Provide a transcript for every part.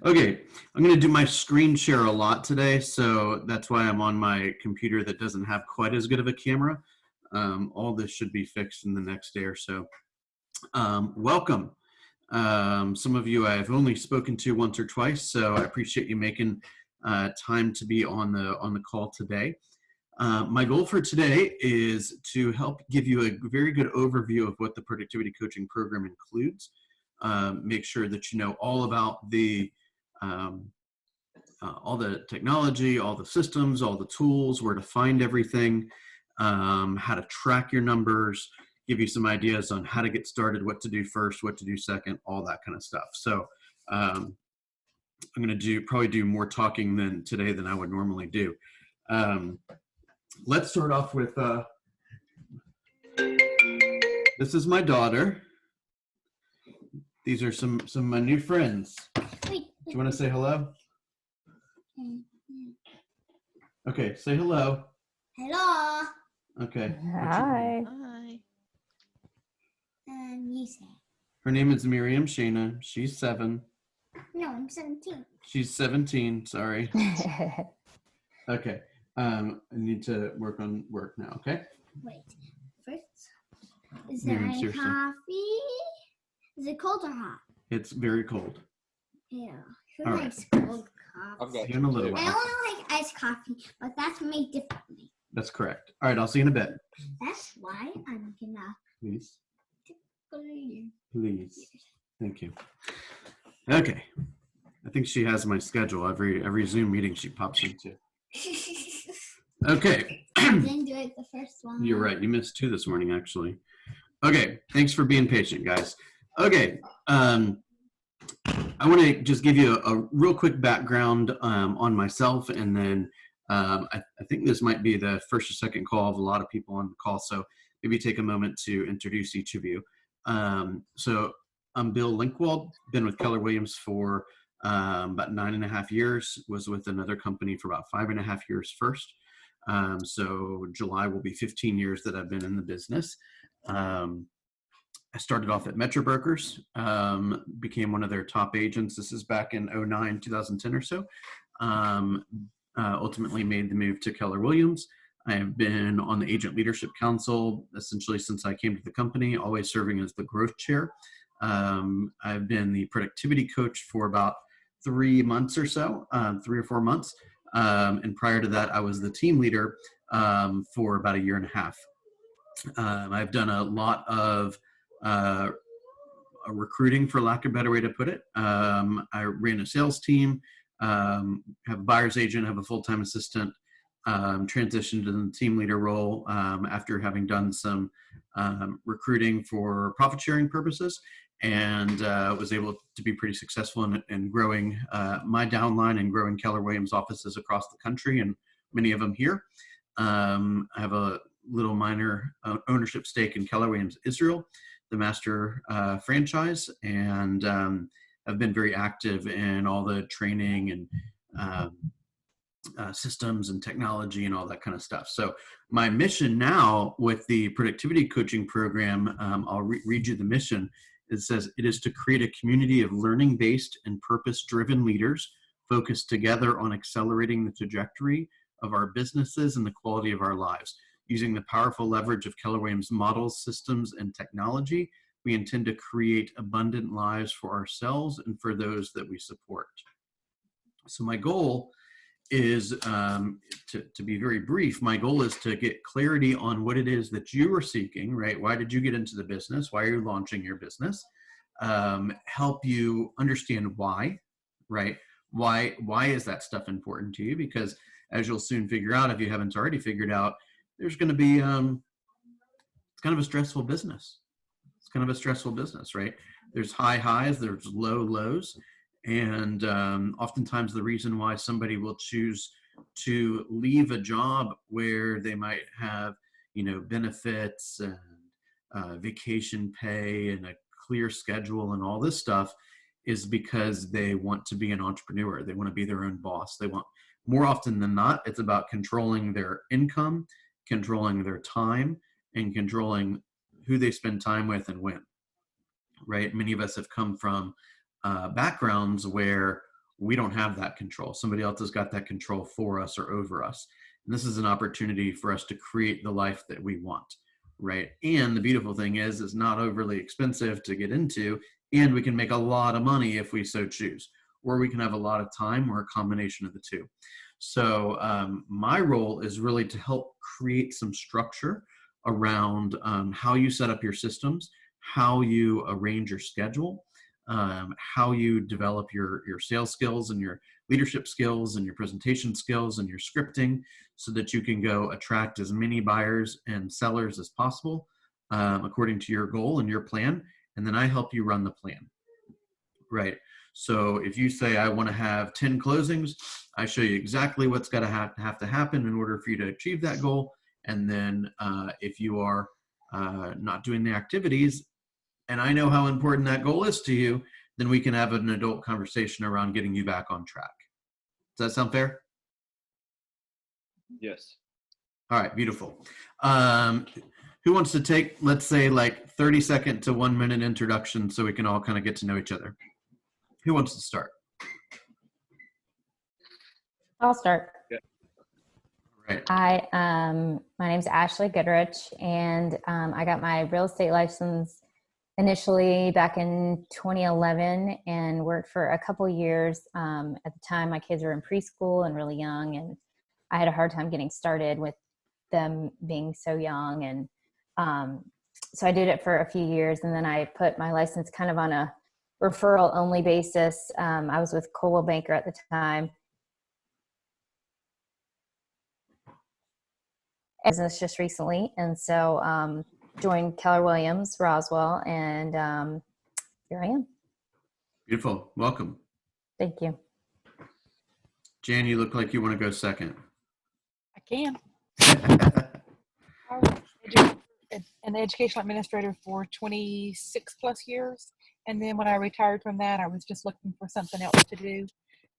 Okay, I'm going to do my screen share a lot today, so that's why I'm on my computer that doesn't have quite as good of a camera. All this should be fixed in the next day or so. Welcome. Some of you I've only spoken to once or twice, so I appreciate you making time to be on the call today. My goal for today is to help give you a very good overview of what the productivity coaching program includes. Make sure that you know all about um, all the technology, all the systems, all the tools, where to find everything, how to track your numbers, give you some ideas on how to get started, what to do first, what to do second, all that kind of stuff. So I'm going to probably do more talking today than I would normally do. Let's start off with this is my daughter. These are some of my new friends. Do you want to say hello? Okay, say hello. Hello. Okay. Hi. Hi. And you say? Her name is Miriam Shana. She's 7. No, I'm 17. She's 17. Sorry. Okay. I need to work on work now. Okay. Wait. First, is there any coffee? Is it cold or hot? It's very cold. Yeah. Who All likes cold coffee? I've got See you in a little I while. only like iced coffee, but that's made differently. That's correct. All right. I'll see you in a bit. That's why I'm gonna. Please. Please. Please. Thank you. Okay. I think she has my schedule. Every Zoom meeting she pops into. Okay. I didn't do it the first one. You're right. You missed 2 this morning, actually. Okay. Thanks for being patient, guys. Okay. I want to just give you a real quick background on myself, and then I think this might be the first or second call of a lot of people on the call, so maybe take a moment to introduce each of you. So I'm Bill Linkwald, been with Keller Williams for about 9.5 years, was with another company for about 5.5 years first. So July will be 15 years that I've been in the business. I started off at Metro Brokers, became one of their top agents. This is back in 2009, 2010 or so. Ultimately made the move to Keller Williams. I have been on the Agent Leadership Council essentially since I came to the company, always serving as the growth chair. I've been the productivity coach for about 3 months or so, 3 or 4 months. And prior to that, I was the team leader for about 1.5 years. I've done a lot of recruiting, for lack of a better way to put it. I ran a sales team, have a buyer's agent, have a full-time assistant, transitioned to the team leader role after having done some recruiting for profit sharing purposes, and was able to be pretty successful in growing my downline and growing Keller Williams offices across the country, and many of them here. I have a little minor ownership stake in Keller Williams Israel, the master franchise, and have been very active in all the training and systems and technology and all that kind of stuff. So my mission now with the productivity coaching program, I'll read you the mission. It says, it is to create a community of learning-based and purpose-driven leaders focused together on accelerating the trajectory of our businesses and the quality of our lives. Using the powerful leverage of Keller Williams models, systems, and technology, we intend to create abundant lives for ourselves and for those that we support. So my goal is, to be very brief, my goal is to get clarity on what it is that you are seeking, right? Why did you get into the business? Why are you launching your business? Help you understand why, right? Why is that stuff important to you? Because as you'll soon figure out, if you haven't already figured out, there's going to be, it's kind of a stressful business. It's kind of a stressful business, right? There's high highs, there's low lows. And oftentimes the reason why somebody will choose to leave a job where they might have, benefits and vacation pay and a clear schedule and all this stuff is because they want to be an entrepreneur. They want to be their own boss. They want, more often than not, it's about controlling their income, controlling their time, and controlling who they spend time with and when, right? Many of us have come from backgrounds where We don't have that control. Somebody else has got that control for us or over us. And this is an opportunity for us to create the life that we want, right? And the beautiful thing is it's not overly expensive to get into, and we can make a lot of money if we so choose, or we can have a lot of time, or a combination of the two. So my role is really to help create some structure around how you set up your systems, how you arrange your schedule, how you develop your sales skills and your leadership skills and your presentation skills and your scripting, so that you can go attract as many buyers and sellers as possible according to your goal and your plan. And then I help you run the plan, right? So if you say, I want to have 10 closings, I show you exactly what's got to have to happen in order for you to achieve that goal. And then if you are not doing the activities, and I know how important that goal is to you, then we can have an adult conversation around getting you back on track. Does that sound fair? Yes. All right, beautiful. Who wants to take, let's say, like 30-second to 1 minute introduction so we can all kind of get to know each other? Who wants to start? I'll start. Yeah. Right. My name's Ashley Goodrich, and I got my real estate license initially back in 2011 and worked for a couple years. At the time, my kids were in preschool and really young, and I had a hard time getting started with them being so young. And so I did it for a few years, and then I put my license kind of on a referral only basis. I was with Coldwell Banker at the time. Business just recently, and so joined Keller Williams Roswell, and here I am. Beautiful. Welcome. Thank you. Jan, you look like you want to go second. I can. I was an educational administrator for 26 plus years. And then when I retired from that, I was just looking for something else to do.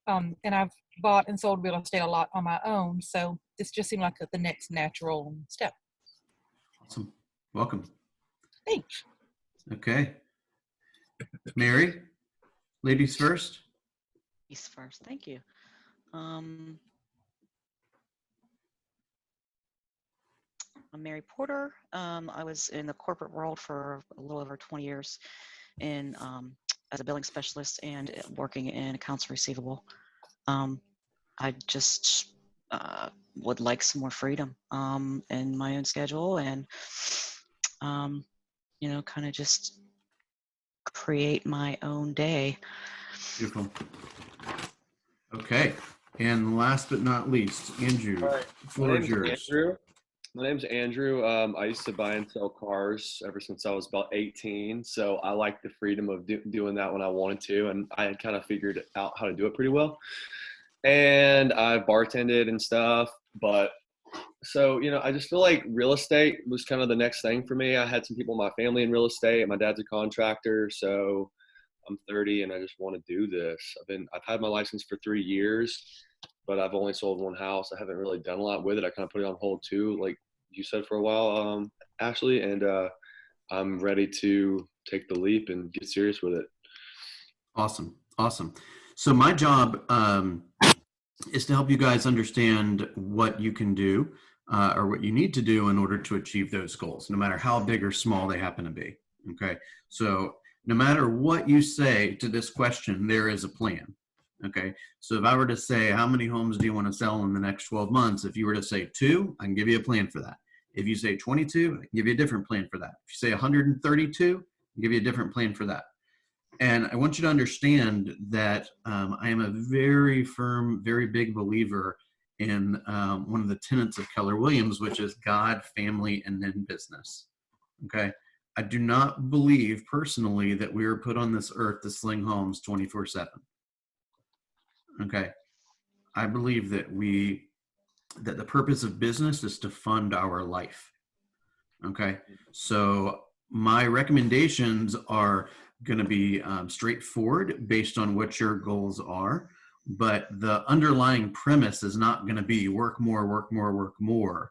And I've bought and sold real estate a lot on my own. So this just seemed like the next natural step. Awesome. Welcome. Thanks. Okay. Mary, ladies first. Ladies first. Thank you. I'm Mary Porter. I was in the corporate world for a little over 20 years in as a billing specialist and working in accounts receivable. I just would like some more freedom in my own schedule, and kind of just create my own day. Beautiful. Okay. And last but not least, Andrew, All right. the floor is yours. My name's Andrew. I used to buy and sell cars ever since I was about 18. So I like the freedom of doing that when I wanted to. And I had kind of figured out how to do it pretty well. And I bartended and stuff. But so, I just feel like real estate was kind of the next thing for me. I had some people in my family in real estate. My dad's a contractor. So I'm 30 and I just want to do this. I've had my license for 3 years, but I've only sold one house. I haven't really done a lot with it. I kind of put it on hold too, like you said, for a while, Ashley, and I'm ready to take the leap and get serious with it. Awesome. Awesome. So my job is to help you guys understand what you can do or what you need to do in order to achieve those goals, no matter how big or small they happen to be. Okay. So no matter what you say to this question, there is a plan. Okay. So if I were to say, how many homes do you want to sell in the next 12 months? If you were to say 2, I can give you a plan for that. If you say 22, I can give you a different plan for that. If you say 132, I can give you a different plan for that. And I want you to understand that I am a very firm, very big believer in one of the tenets of Keller Williams, which is God, family, and then business. Okay. I do not believe personally that we were put on this earth to sling homes 24/7. Okay. I believe that the purpose of business is to fund our life. Okay. So my recommendations are going to be straightforward based on what your goals are, but the underlying premise is not going to be work more, work more, work more.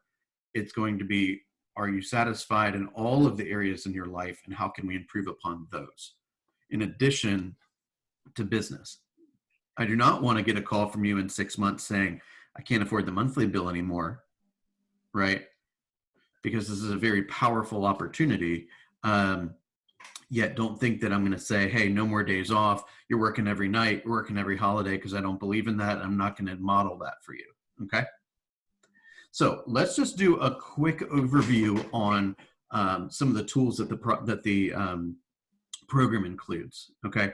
It's going to be, are you satisfied in all of the areas in your life, and how can we improve upon those in addition to business? I do not want to get a call from you in 6 months saying, I can't afford the monthly bill anymore, right? Because this is a very powerful opportunity. Yet don't think that I'm going to say, hey, no more days off. You're working every night, you're working every holiday, because I don't believe in that. I'm not going to model that for you. Okay. So let's just do a quick overview on some of the tools that the program includes. Okay.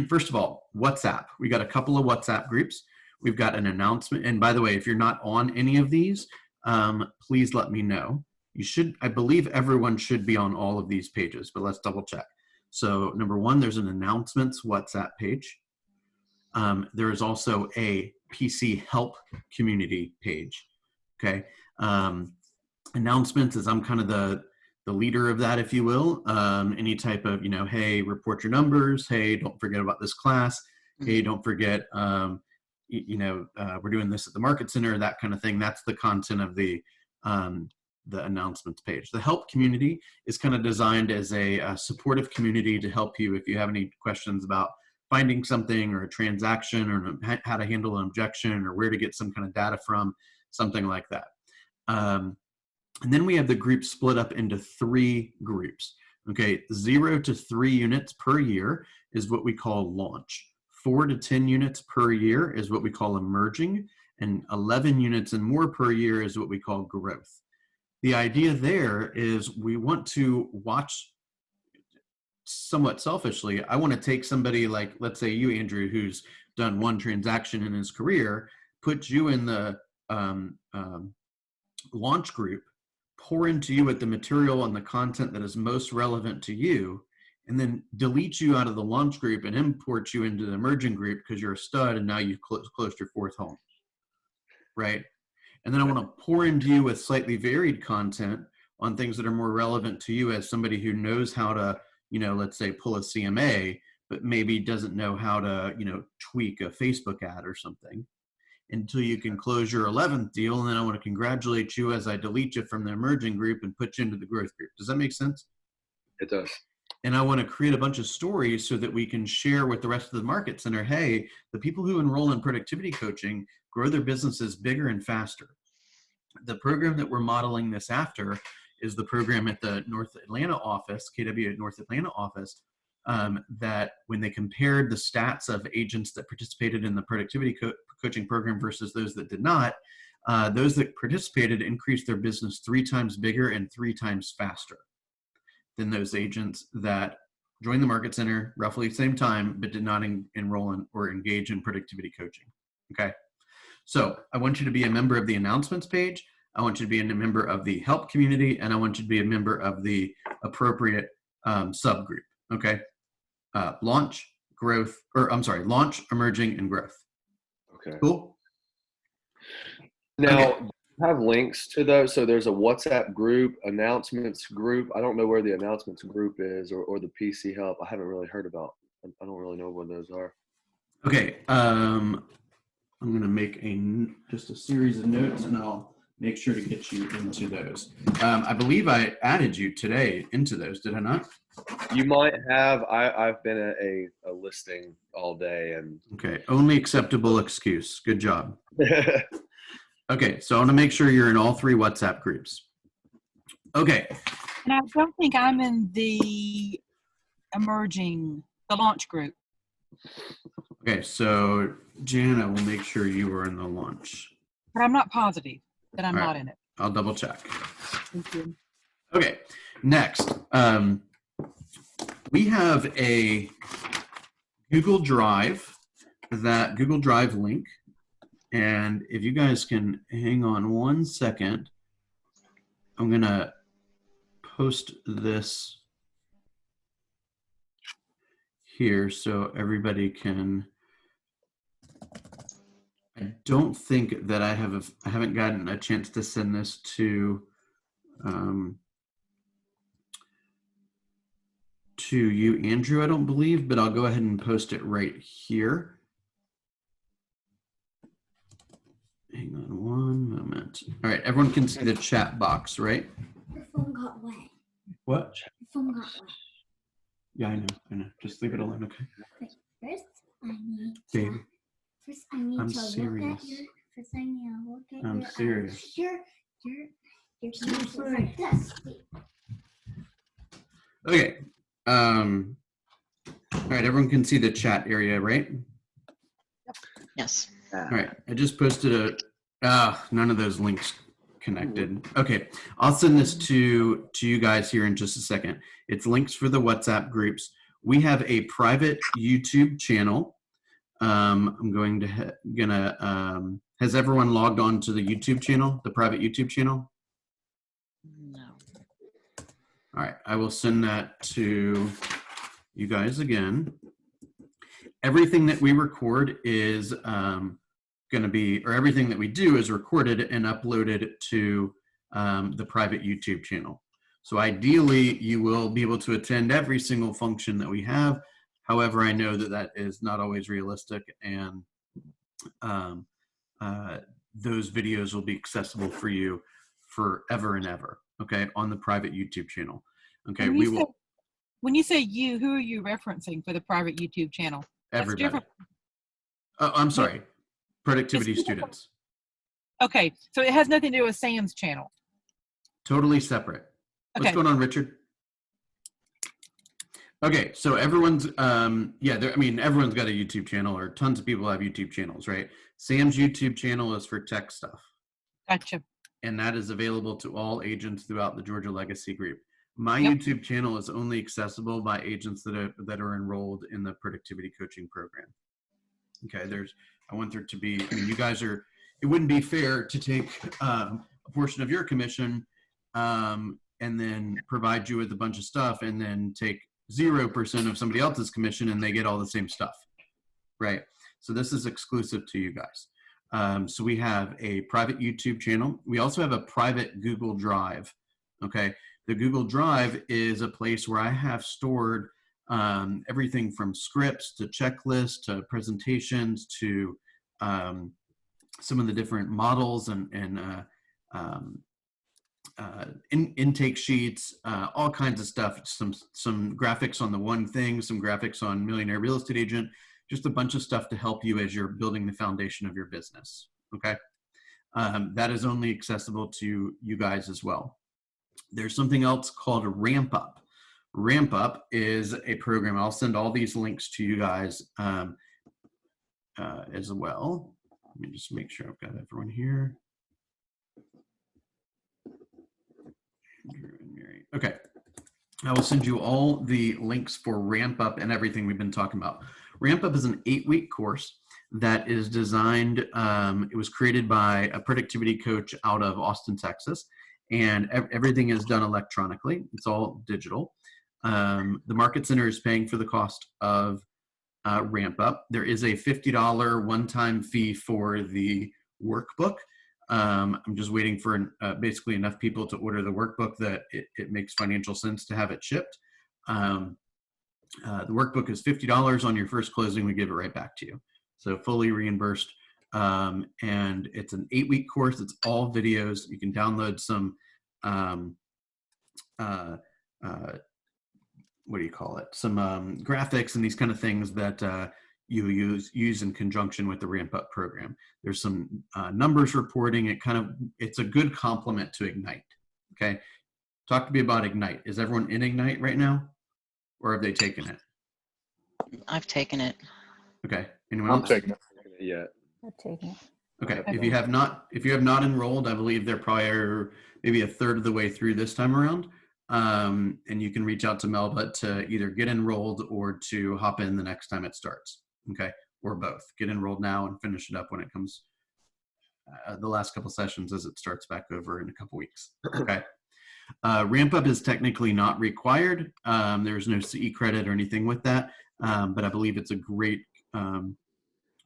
First of all, WhatsApp. We got a couple of WhatsApp groups. We've got an announcement. And by the way, if you're not on any of these, please let me know. You should, I believe everyone should be on all of these pages, but let's double check. So number one, there's an announcements WhatsApp page. There is also a PC help community page. Okay. Announcements is I'm kind of the leader of that, if you will. Any type of, hey, report your numbers. Hey, don't forget about this class. Hey, don't forget, we're doing this at the Market Center, that kind of thing. That's the content of the announcements page. The help community is kind of designed as a supportive community to help you if you have any questions about finding something or a transaction or how to handle an objection or where to get some kind of data from, something like that. And then we have the group split up into 3 groups. Okay, 0 to 3 units per year is what we call launch. 4 to 10 units per year is what we call emerging, and 11 units and more per year is what we call growth. The idea there is we want to watch, somewhat selfishly, I want to take somebody like, let's say you, Andrew, who's done 1 transaction in his career, put you in the launch group, pour into you with the material and the content that is most relevant to you, and then delete you out of the launch group and import you into the emerging group because you're a stud and now you've closed your 4th home, right? And then I want to pour into you with slightly varied content on things that are more relevant to you as somebody who knows how to, let's say pull a CMA, but maybe doesn't know how to, tweak a Facebook ad or something until you can close your 11th deal. And then I want to congratulate you as I delete you from the emerging group and put you into the growth group. Does that make sense? It does. And I want to create a bunch of stories so that we can share with the rest of the Market Center, hey, the people who enroll in productivity coaching grow their businesses bigger and faster. The program that we're modeling this after is the program at the North Atlanta office, KW at North Atlanta office, that when they compared the stats of agents that participated in the productivity coaching program versus those that did not, those that participated increased their business 3 times bigger and 3 times faster than those agents that joined the Market Center roughly the same time, but did not enroll in or engage in productivity coaching. Okay. So I want you to be a member of the announcements page. I want you to be a member of the help community, and I want you to be a member of the appropriate subgroup. Okay. Launch, emerging, and growth. Okay. Cool. Now, Okay. I have links to those. So there's a WhatsApp group, announcements group. I don't know where the announcements group is or the PC help. I haven't really heard about. I don't really know what those are. Okay. I'm going to make just a series of notes, and I'll make sure to get you into those. I believe I added you today into those. Did I not? You might have. I've been at a listing all day and. Okay. Only acceptable excuse. Good job. Okay. So I want to make sure you're in all 3 WhatsApp groups. Okay. And I don't think I'm in the launch group. Okay. So Jana will make sure you are in the launch. But I'm not positive that I'm All right. not in it. I'll double check. Thank you. Okay. Next, we have a Google Drive link. And if you guys can hang on 1 second, I'm going to post this here so everybody can. I don't think that I haven't gotten a chance to send this to you, Andrew, I don't believe, but I'll go ahead and post it right here. Hang on 1 moment. All right, everyone can see the chat box, right? The phone got wet. What? The phone got wet. Yeah, I know. Just leave it alone, okay? First, Baby, First, I need I'm to serious. look at your. First, I need to look at I'm your. serious. Your camera's like this. Okay. All right, everyone can see the chat area, right? Yes. All right, I just posted none of those links connected. Okay, I'll send this to you guys here in just a second. It's links for the WhatsApp groups. We have a private YouTube channel. I'm going to has everyone logged on to the YouTube channel, the private YouTube channel? No. All right, I will send that to you guys again. Everything that we record is going to be, or everything that we do is recorded and uploaded to the private YouTube channel. So ideally, you will be able to attend every single function that we have. However, I know that that is not always realistic, and those videos will be accessible for you forever and ever, okay, on the private YouTube channel. Okay, When you say you, who are you referencing for the private YouTube channel? everybody. Different. I'm sorry, productivity students. Okay, so it has nothing to do with Sam's channel. Totally separate. Okay. What's going on, Richard? Okay, so everyone's, everyone's got a YouTube channel, or tons of people have YouTube channels, right? Sam's YouTube channel is for tech stuff. Gotcha. And that is available to all agents throughout the Georgia Legacy Group. My Yep. YouTube channel is only accessible by agents that are enrolled in the productivity coaching program. Okay, I want there to be, you guys are, it wouldn't be fair to take a portion of your commission and then provide you with a bunch of stuff and then take 0% of somebody else's commission and they get all the same stuff, right? So this is exclusive to you guys. So we have a private YouTube channel. We also have a private Google Drive, okay? The Google Drive is a place where I have stored everything from scripts to checklists to presentations to some of the different models and intake sheets, all kinds of stuff, some graphics on the one thing, some graphics on Millionaire Real Estate Agent, just a bunch of stuff to help you as you're building the foundation of your business, okay? That is only accessible to you guys as well. There's something else called Ramp Up. Ramp Up is a program. I'll send all these links to you guys as well. Let me just make sure I've got everyone here. Okay, I will send you all the links for Ramp Up and everything we've been talking about. Ramp Up is an 8-week course that is designed, it was created by a productivity coach out of Austin, Texas, and everything is done electronically. It's all digital. The Market Center is paying for the cost of Ramp Up. There is a $50 one-time fee for the workbook. I'm just waiting for basically enough people to order the workbook that it makes financial sense to have it shipped. The workbook is $50 on your first closing. We give it right back to you. So fully reimbursed. And it's an 8-week course. It's all videos. You can download some, what do you call it? Some graphics and these kind of things that you use in conjunction with the Ramp Up program. There's some numbers reporting. It's a good complement to Ignite. Okay, talk to me about Ignite. Is everyone in Ignite right now, or have they taken it? I've taken it. Okay, anyone I'm else? taking it yet. I've taken it. Okay, if you have not enrolled, I believe they're probably maybe a third of the way through this time around. And you can reach out to Melba to either get enrolled or to hop in the next time it starts. Okay, or both. Get enrolled now and finish it up when it comes the last couple sessions as it starts back over in a couple weeks. Okay. Ramp Up is technically not required. There's no CE credit or anything with that, but I believe it's a great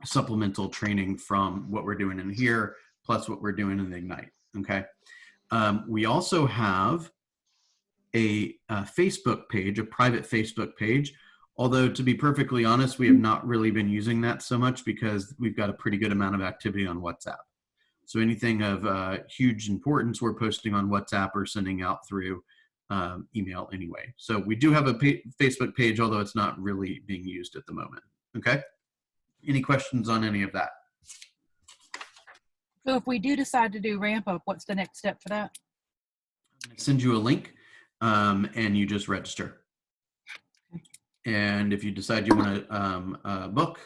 supplemental training from what we're doing in here, plus what we're doing in Ignite. Okay. We also have a Facebook page, a private Facebook page. Although, to be perfectly honest, we have not really been using that so much because we've got a pretty good amount of activity on WhatsApp. So anything of huge importance, we're posting on WhatsApp or sending out through email anyway. So we do have a Facebook page, although it's not really being used at the moment. Okay. Any questions on any of that? So if we do decide to do ramp up, what's the next step for that? Send you a link, and you just register. And if you decide you want to book,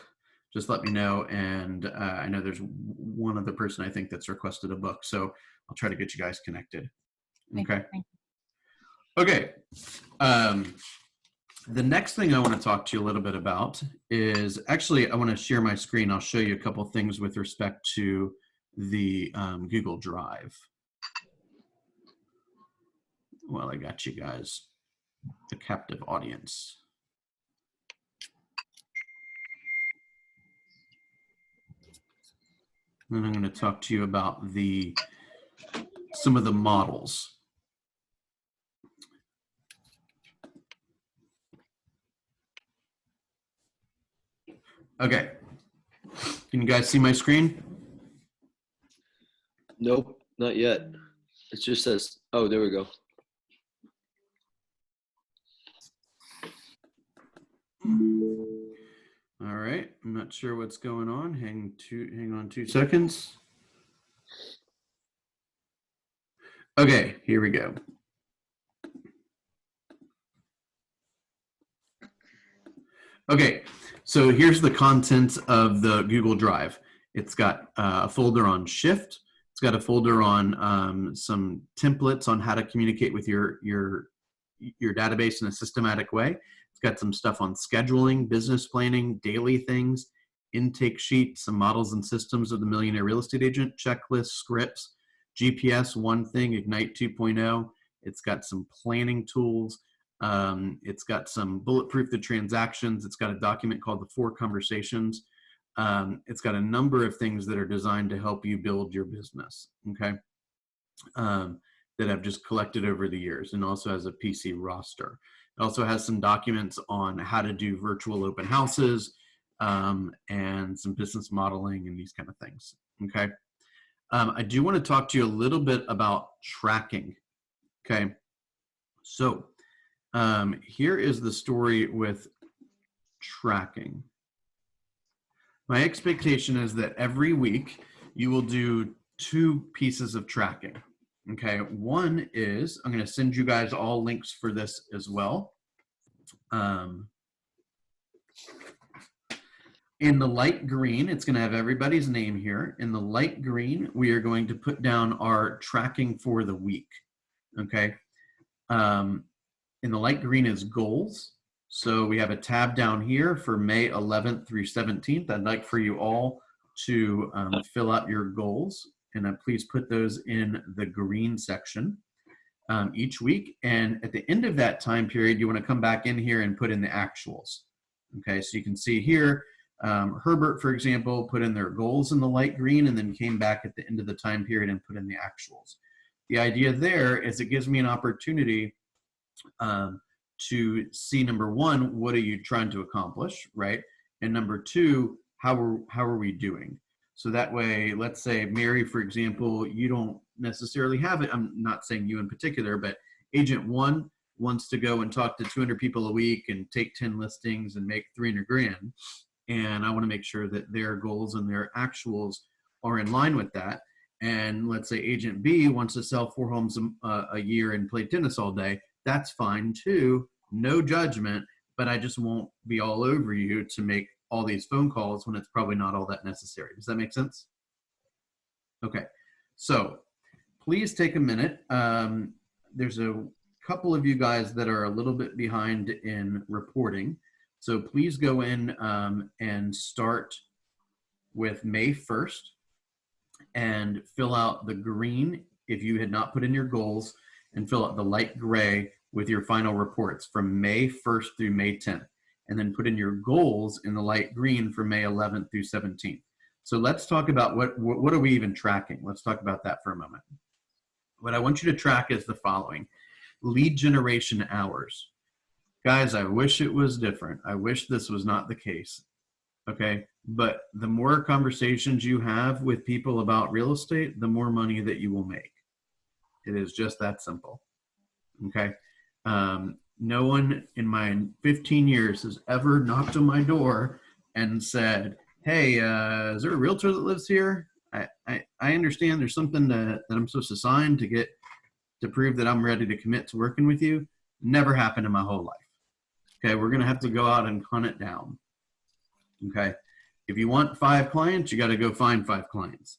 just let me know. And I know there's one other person I think that's requested a book, so I'll try to get you guys connected. Okay. Okay. The next thing I want to talk to you a little bit about is, actually, I want to share my screen. I'll show you a couple things with respect to the Google Drive. Well, I got you guys, the captive audience. And I'm going to talk to you about some of the models. Okay. Can you guys see my screen? Nope, not yet. It just says, oh, there we go. All right. I'm not sure what's going on. Hang on 2 seconds. Okay, here we go. Okay, so here's the contents of the Google Drive. It's got a folder on Shift. It's got a folder on some templates on how to communicate with your database in a systematic way. It's got some stuff on scheduling, business planning, daily things, intake sheets, some models and systems of the Millionaire Real Estate Agent, checklists, scripts, GPS, one thing, Ignite 2.0. It's got some planning tools. It's got some bulletproof the transactions. It's got a document called the 4 Conversations. It's got a number of things that are designed to help you build your business, okay, that I've just collected over the years, and also has a PC roster. It also has some documents on how to do virtual open houses, and some business modeling and these kind of things, okay? I do want to talk to you a little bit about tracking, okay? So here is the story with tracking. My expectation is that every week you will do 2 pieces of tracking. Okay, one is, I'm going to send you guys all links for this as well. In the light green, it's going to have everybody's name here. In the light green, we are going to put down our tracking for the week. Okay. In the light green is goals. So we have a tab down here for May 11th through 17th. I'd like for you all to fill out your goals, and please put those in the green section each week. And at the end of that time period, you want to come back in here and put in the actuals. Okay, so you can see here, Herbert, for example, put in their goals in the light green and then came back at the end of the time period and put in the actuals. The idea there is it gives me an opportunity to see, number one, what are you trying to accomplish, right? And number two, how are we doing? So that way, let's say Mary, for example, you don't necessarily have it. I'm not saying you in particular, but agent 1 wants to go and talk to 200 people a week and take 10 listings and make 300 grand. And I want to make sure that their goals and their actuals are in line with that. And let's say agent B wants to sell 4 homes a year and play tennis all day. That's fine too. No judgment, but I just won't be all over you to make all these phone calls when it's probably not all that necessary. Does that make sense? Okay, so please take a minute. There's a couple of you guys that are a little bit behind in reporting. So please go in and start with May 1st and fill out the green if you had not put in your goals, and fill out the light gray with your final reports from May 1st through May 10th. And then put in your goals in the light green for May 11th through 17th. So let's talk about what are we even tracking? Let's talk about that for a moment. What I want you to track is the following: lead generation hours. Guys, I wish it was different. I wish this was not the case. Okay, but the more conversations you have with people about real estate, the more money that you will make. It is just that simple. Okay. No one in my 15 years has ever knocked on my door and said, hey, is there a realtor that lives here? I understand there's something that I'm supposed to sign to prove that I'm ready to commit to working with you. Never happened in my whole life. Okay, we're going to have to go out and hunt it down. Okay, if you want 5 clients, you got to go find 5 clients,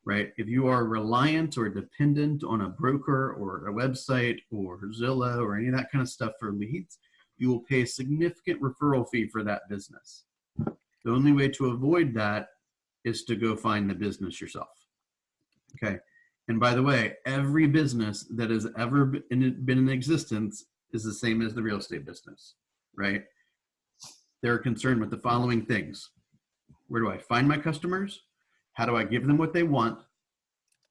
right? If you are reliant or dependent on a broker or a website or Zillow or any of that kind of stuff for leads, you will pay a significant referral fee for that business. The only way to avoid that is to go find the business yourself. Okay. And by the way, every business that has ever been in existence is the same as the real estate business, right? They're concerned with the following things. Where do I find my customers? How do I give them what they want?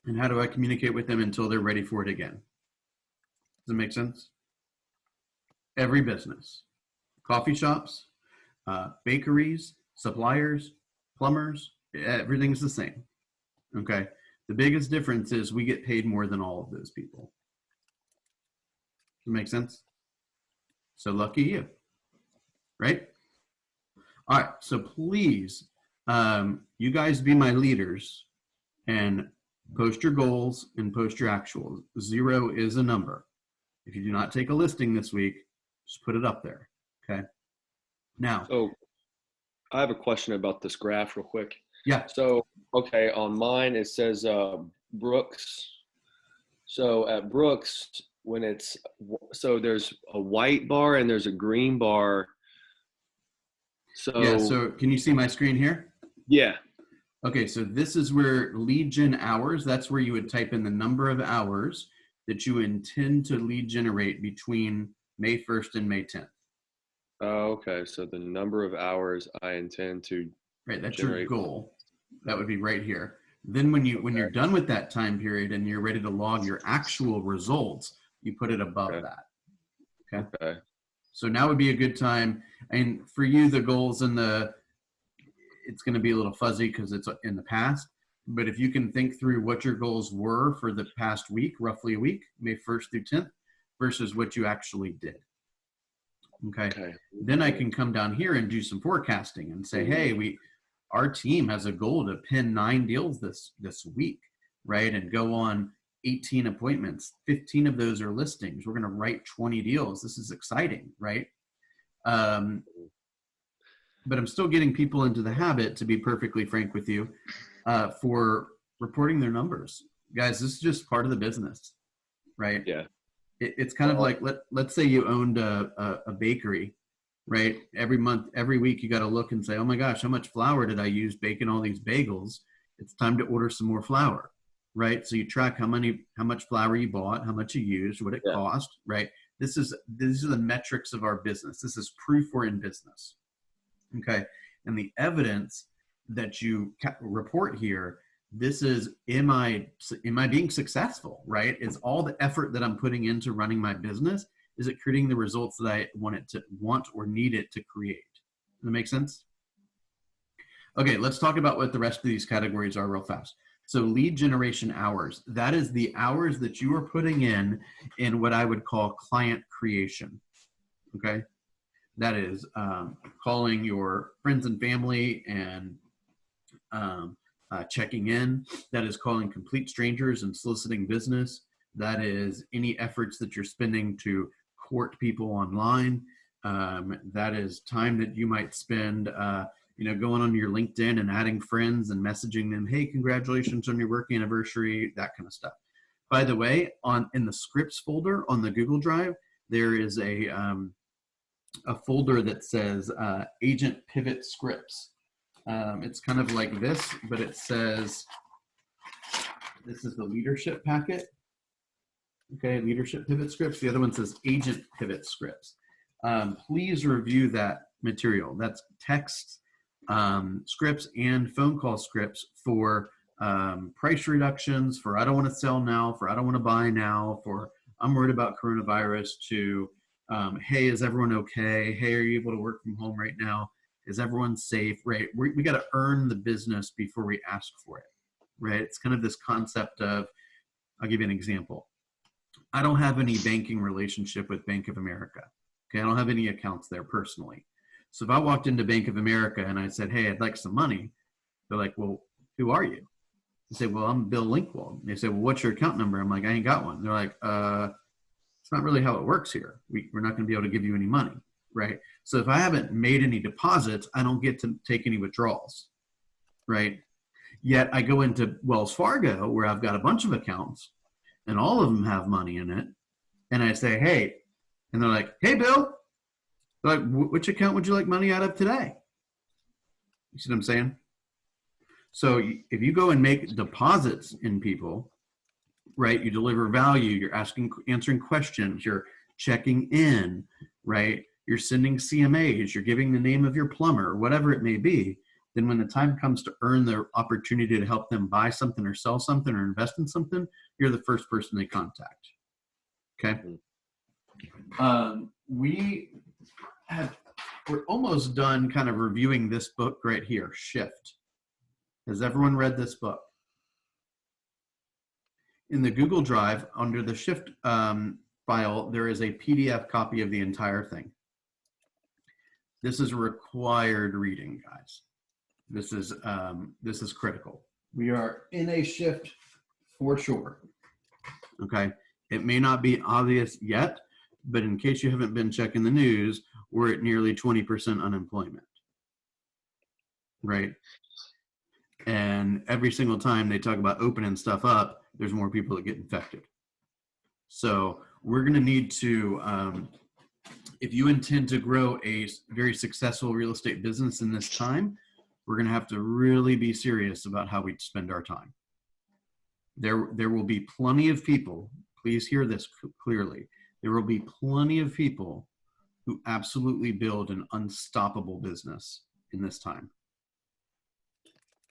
And how do I communicate with them until they're ready for it again? Does it make sense? Every business, coffee shops, bakeries, suppliers, plumbers, everything's the same. Okay. The biggest difference is we get paid more than all of those people. Does it make sense? So lucky you, right? All right. So please, you guys be my leaders and post your goals and post your actuals. 0 is a number. If you do not take a listing this week, just put it up there. Okay. Now. So I have a question about this graph real quick. Yeah. So, okay, on mine it says Brooks. So at Brooks, when it's, so there's a white bar and there's a green bar. So yeah, so can you see my screen here? Yeah. Okay, so this is where lead gen hours, that's where you would type in the number of hours that you intend to lead generate between May 1st and May 10th. Oh, okay, so the number of hours I intend to right, that's generate. your goal. That would be right here. Then when you're done with that time period and you're ready to log your actual results, you put it above that. Okay. So now would be a good time. And for you, the goals and it's going to be a little fuzzy because it's in the past. But if you can think through what your goals were for the past week, roughly a week, May 1st through 10th, versus what you actually did. Okay. Then I can come down here and do some forecasting and say, hey, our team has a goal to pin 9 deals this week, right? And go on 18 appointments. 15 of those are listings. We're going to write 20 deals. This is exciting, right? But I'm still getting people into the habit, to be perfectly frank with you, for reporting their numbers. Guys, this is just part of the business, right? Yeah. It's kind of like, let's say you owned a bakery, right? Every month, every week, you got to look and say, oh my gosh, how much flour did I use baking all these bagels? It's time to order some more flour, right? So you track how much flour you bought, how much you used, what it cost, right? These are the metrics of our business. This is proof we're in business. Okay. And the evidence that you report here, this is, am I being successful, right? Is all the effort that I'm putting into running my business, is it creating the results that I want or need it to create? Does that make sense? Okay, let's talk about what the rest of these categories are real fast. So lead generation hours, that is the hours that you are putting in what I would call client creation, okay? That is calling your friends and family and checking in. That is calling complete strangers and soliciting business. That is any efforts that you're spending to court people online. That is time that you might spend going on your LinkedIn and adding friends and messaging them, hey, congratulations on your work anniversary, that kind of stuff. By the way, in the scripts folder on the Google Drive, there is a folder that says Agent Pivot Scripts. It's kind of like this, but it says, this is the leadership packet. Okay, leadership pivot scripts. The other one says Agent Pivot Scripts. Please review that material. That's text scripts and phone call scripts for price reductions, for I don't want to sell now, for I don't want to buy now, for I'm worried about coronavirus, to hey, is everyone okay? Hey, are you able to work from home right now? Is everyone safe? Right? We got to earn the business before we ask for it, right? It's kind of this concept of, I'll give you an example. I don't have any banking relationship with Bank of America. Okay, I don't have any accounts there personally. So if I walked into Bank of America and I said, hey, I'd like some money, they're like, well, who are you? I say, well, I'm Bill Linkwald. They say, well, what's your account number? I'm like, I ain't got one. They're like, it's not really how it works here. We're not going to be able to give you any money, right? So if I haven't made any deposits, I don't get to take any withdrawals, right? Yet I go into Wells Fargo where I've got a bunch of accounts and all of them have money in it. And I say, hey, and they're like, hey, Bill, they're like, which account would you like money out of today? You see what I'm saying? So if you go and make deposits in people, right, you deliver value, you're answering questions, you're checking in, right? You're sending CMAs, you're giving the name of your plumber, whatever it may be, then when the time comes to earn the opportunity to help them buy something or sell something or invest in something, you're the first person they contact. Okay. We're almost done kind of reviewing this book right here, Shift. Has everyone read this book? In the Google Drive, under the Shift file, there is a PDF copy of the entire thing. This is required reading, guys. This is critical. We are in a shift for sure. Okay. It may not be obvious yet, but in case you haven't been checking the news, we're at nearly 20% unemployment. Right. And every single time they talk about opening stuff up, there's more people that get infected. So we're going to need to, if you intend to grow a very successful real estate business in this time, we're going to have to really be serious about how we spend our time. There will be plenty of people, please hear this clearly, there will be plenty of people who absolutely build an unstoppable business in this time.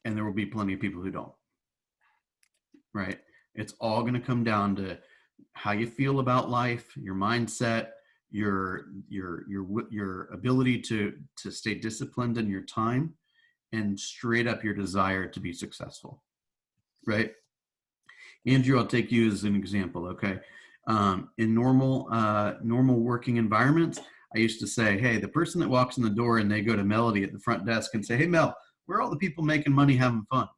And there will be plenty of people who don't, right? It's all going to come down to how you feel about life, your mindset, your ability to stay disciplined in your time, and straight up your desire to be successful, right? Andrew, I'll take you as an example, okay? In normal working environments, I used to say, hey, the person that walks in the door and they go to Melody at the front desk and say, hey, Mel, where are all the people making money having fun,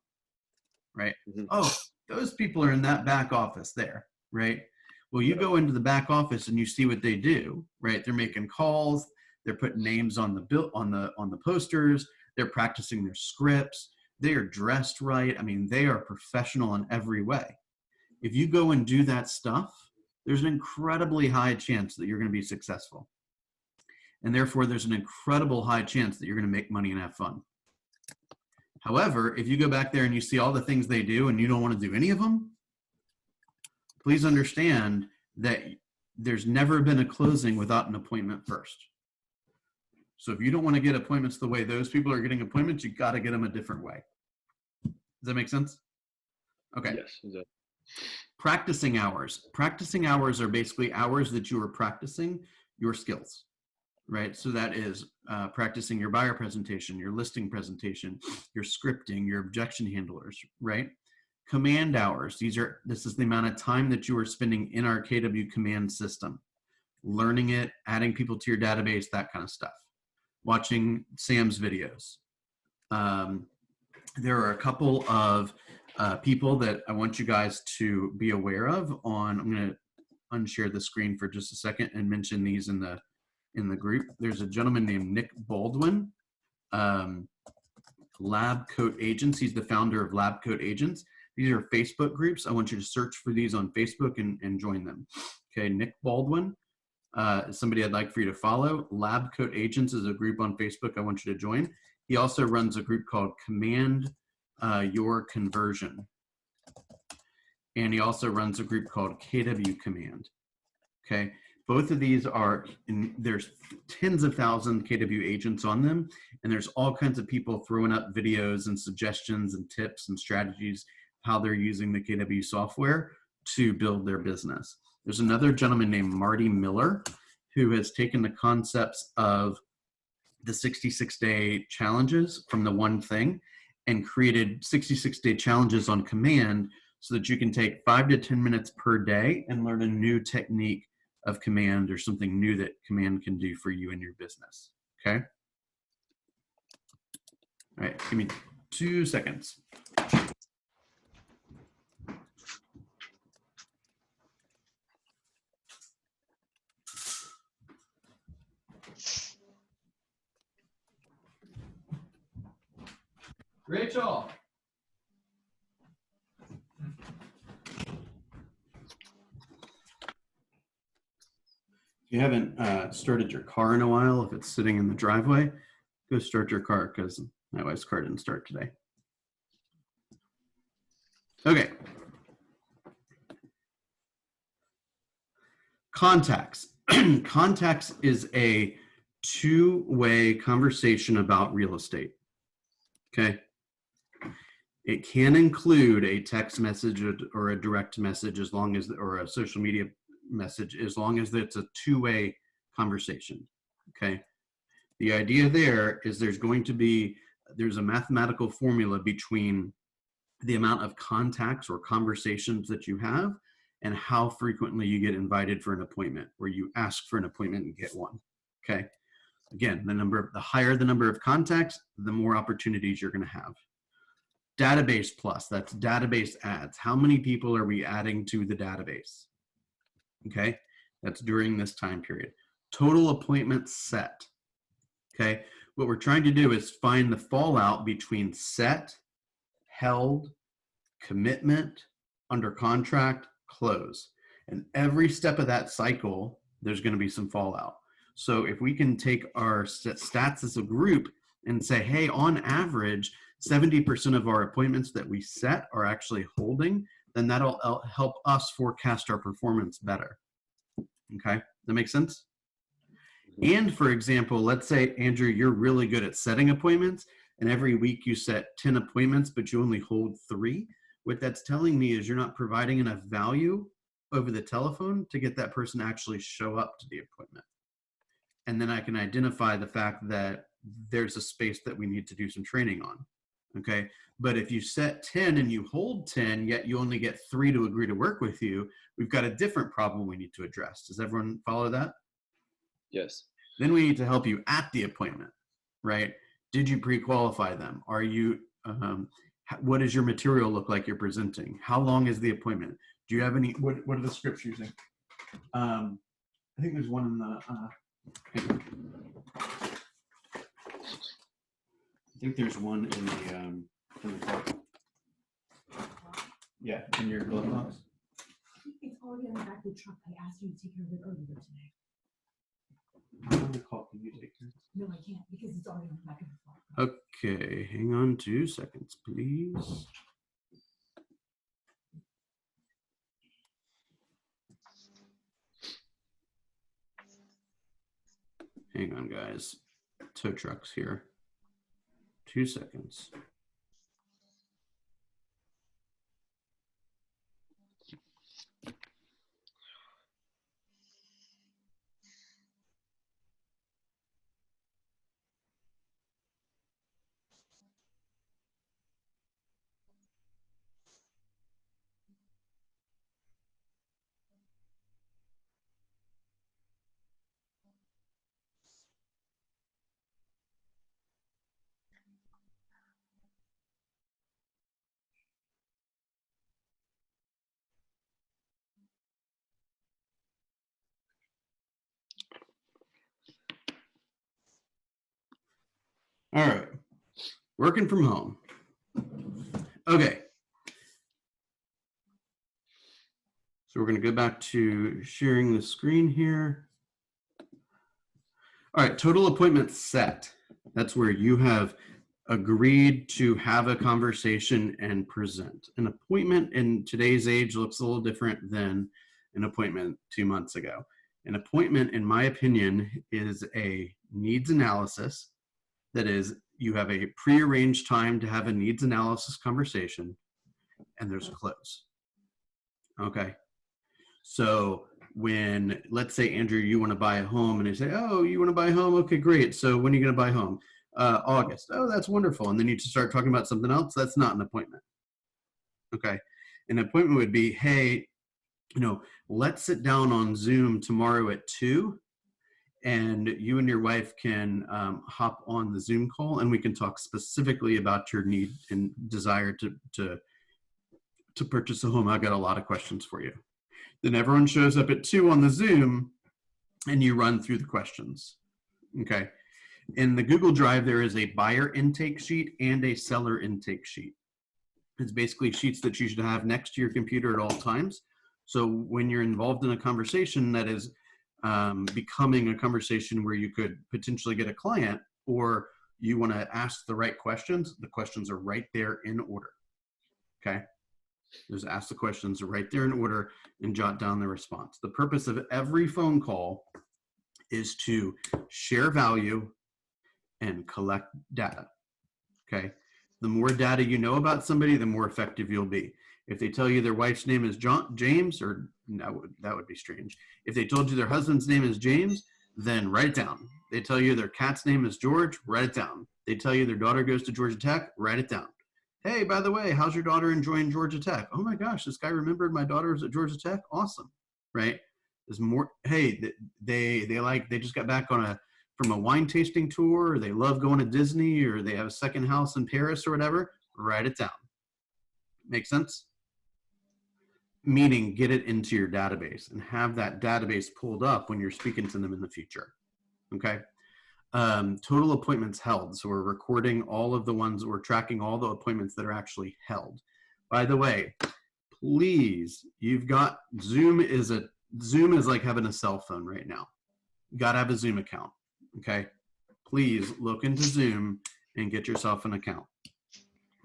right? Mm-hmm. Oh, those people are in that back office there, right? Well, you go into the back office and you see what they do, right? They're making calls, they're putting names on the posters, they're practicing their scripts, they are dressed right. I mean, they are professional in every way. If you go and do that stuff, there's an incredibly high chance that you're going to be successful. And therefore, there's an incredible high chance that you're going to make money and have fun. However, if you go back there and you see all the things they do and you don't want to do any of them, please understand that there's never been a closing without an appointment first. So if you don't want to get appointments the way those people are getting appointments, you got to get them a different way. Does that make sense? Okay. Yes, exactly. Practicing hours. Practicing hours are basically hours that you are practicing your skills, right? So that is practicing your buyer presentation, your listing presentation, your scripting, your objection handlers, right? Command hours. This is the amount of time that you are spending in our KW command system, learning it, adding people to your database, that kind of stuff. Watching Sam's videos. There are a couple of people that I want you guys to be aware of I'm going to unshare the screen for just a second and mention these in the group. There's a gentleman named Nick Baldwin, Lab Coat Agents. He's the founder of Lab Coat Agents. These are Facebook groups. I want you to search for these on Facebook and join them. Okay, Nick Baldwin is somebody I'd like for you to follow. Lab Coat Agents is a group on Facebook I want you to join. He also runs a group called Command Your Conversion. And he also runs a group called KW Command. Okay, both of these there's tens of thousands KW agents on them, and there's all kinds of people throwing up videos and suggestions and tips and strategies how they're using the KW software to build their business. There's another gentleman named Marty Miller who has taken the concepts of the 66-day challenges from the One Thing and created 66-day challenges on command so that you can take 5 to 10 minutes per day and learn a new technique of command or something new that command can do for you in your business. Okay. All right, give me 2 seconds. Rachel. If you haven't started your car in a while, if it's sitting in the driveway, go start your car because my wife's car didn't start today. Okay. Contacts. Contacts is a two-way conversation about real estate. Okay. It can include a text message or a direct message as long as, or a social media message, as long as it's a two-way conversation. Okay. The idea there is there's a mathematical formula between the amount of contacts or conversations that you have and how frequently you get invited for an appointment, where you ask for an appointment and get one. Okay. Again, the higher the number of contacts, the more opportunities you're going to have. Database plus, that's database ads. How many people are we adding to the database? Okay. That's during this time period. Total appointments set. Okay. What we're trying to do is find the fallout between set, held, commitment, under contract, close. And every step of that cycle, there's going to be some fallout. So if we can take our stats as a group and say, hey, on average, 70% of our appointments that we set are actually holding, then that'll help us forecast our performance better. Okay, that makes sense? And for example, let's say, Andrew, you're really good at setting appointments, and every week you set 10 appointments, but you only hold 3. What that's telling me is you're not providing enough value over the telephone to get that person to actually show up to the appointment. And then I can identify the fact that there's a space that we need to do some training on. Okay. But if you set 10 and you hold 10, yet you only get 3 to agree to work with you, we've got a different problem we need to address. Does everyone follow that? Yes. Then we need to help you at the appointment, right? Did you pre-qualify them? Are you, what does your material look like you're presenting? How long is the appointment? Do you have any, what are the scripts using? I think there's one in the, I think there's one in the car. Yeah, in your glove box. It's already on the back of the truck. I asked you to take care of it earlier today. I'm gonna call. Can you take care? No, I can't because it's already on the back of the truck. Okay, hang on 2 seconds, please. Hang on, guys. Tow trucks here. 2 seconds. All right, working from home. Okay. So we're going to go back to sharing the screen here. All right, total appointments set. That's where you have agreed to have a conversation and present. An appointment in today's age looks a little different than an appointment 2 months ago. An appointment, in my opinion, is a needs analysis. That is, you have a prearranged time to have a needs analysis conversation, and there's a close. Okay. So when, let's say, Andrew, you want to buy a home, and they say, oh, you want to buy a home? Okay, great. So when are you going to buy a home? August. Oh, that's wonderful. And then you just start talking about something else. That's not an appointment. Okay. An appointment would be, hey, let's sit down on Zoom tomorrow at 2, and you and your wife can hop on the Zoom call, and we can talk specifically about your need and desire to purchase a home. I've got a lot of questions for you. Then everyone shows up at 2 on the Zoom, and you run through the questions. Okay. In the Google Drive, there is a buyer intake sheet and a seller intake sheet. It's basically sheets that you should have next to your computer at all times. So when you're involved in a conversation that is becoming a conversation where you could potentially get a client, or you want to ask the right questions, the questions are right there in order. Okay. Just ask the questions right there in order and jot down the response. The purpose of every phone call is to share value and collect data. Okay. The more data you know about somebody, the more effective you'll be. If they tell you their wife's name is James, or that would be strange. If they told you their husband's name is James, then write it down. They tell you their cat's name is George, write it down. They tell you their daughter goes to Georgia Tech, write it down. Hey, by the way, how's your daughter enjoying Georgia Tech? Oh my gosh, this guy remembered my daughter was at Georgia Tech. Awesome, right? There's more. Hey, they just got back from a wine tasting tour, or they love going to Disney, or they have a second house in Paris or whatever. Write it down. Make sense? Meaning, get it into your database and have that database pulled up when you're speaking to them in the future. Okay. Total appointments held. So we're recording all of the ones, we're tracking all the appointments that are actually held. By the way, please, you've got Zoom is like having a cell phone right now. You got to have a Zoom account. Okay. Please look into Zoom and get yourself an account.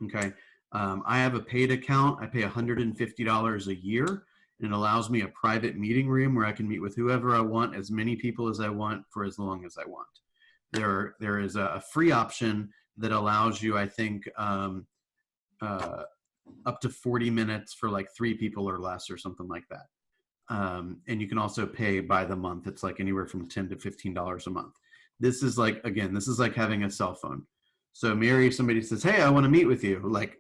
Okay. I have a paid account. I pay $150 a year, and it allows me a private meeting room where I can meet with whoever I want, as many people as I want, for as long as I want. There is a free option that allows you, I think, up to 40 minutes for like 3 people or less, or something like that. And you can also pay by the month. It's like anywhere from $10 to $15 a month. This is like, again, this is like having a cell phone. So Mary, somebody says, hey, I want to meet with you. Like,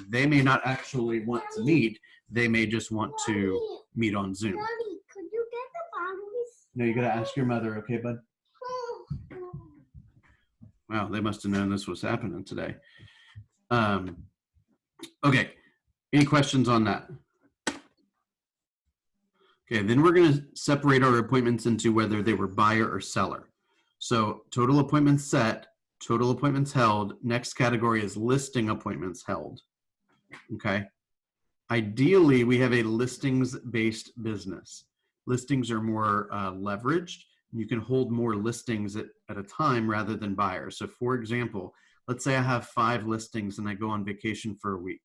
they may not actually want to meet. They may just want to meet on Zoom. Mommy, could you get the boundaries? No, you got to ask your mother. Okay, bud? Wow, they must have known this was happening today. Okay, any questions on that? Okay, then we're going to separate our appointments into whether they were buyer or seller. So total appointments set, total appointments held. Next category is listing appointments held. Okay. Ideally, we have a listings-based business. Listings are more leveraged. You can hold more listings at a time rather than buyers. So for example, let's say I have 5 listings and I go on vacation for a week.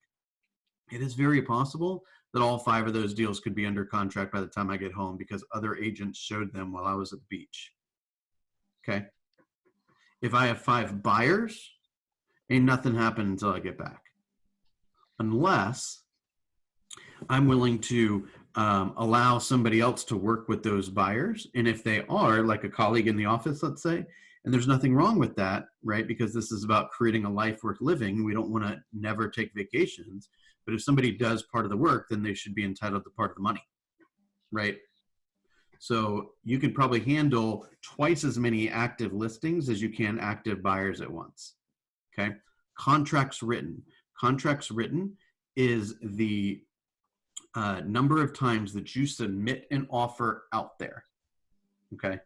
It is very possible that all 5 of those deals could be under contract by the time I get home because other agents showed them while I was at the beach. Okay. If I have 5 buyers, ain't nothing happened until I get back. Unless I'm willing to allow somebody else to work with those buyers. And if they are, like a colleague in the office, let's say, and there's nothing wrong with that, right? Because this is about creating a life worth living. We don't want to never take vacations. But if somebody does part of the work, then they should be entitled to part of the money, right? So you can probably handle twice as many active listings as you can active buyers at once, okay? Contracts written. Contracts written is the number of times that you submit an offer out there, okay?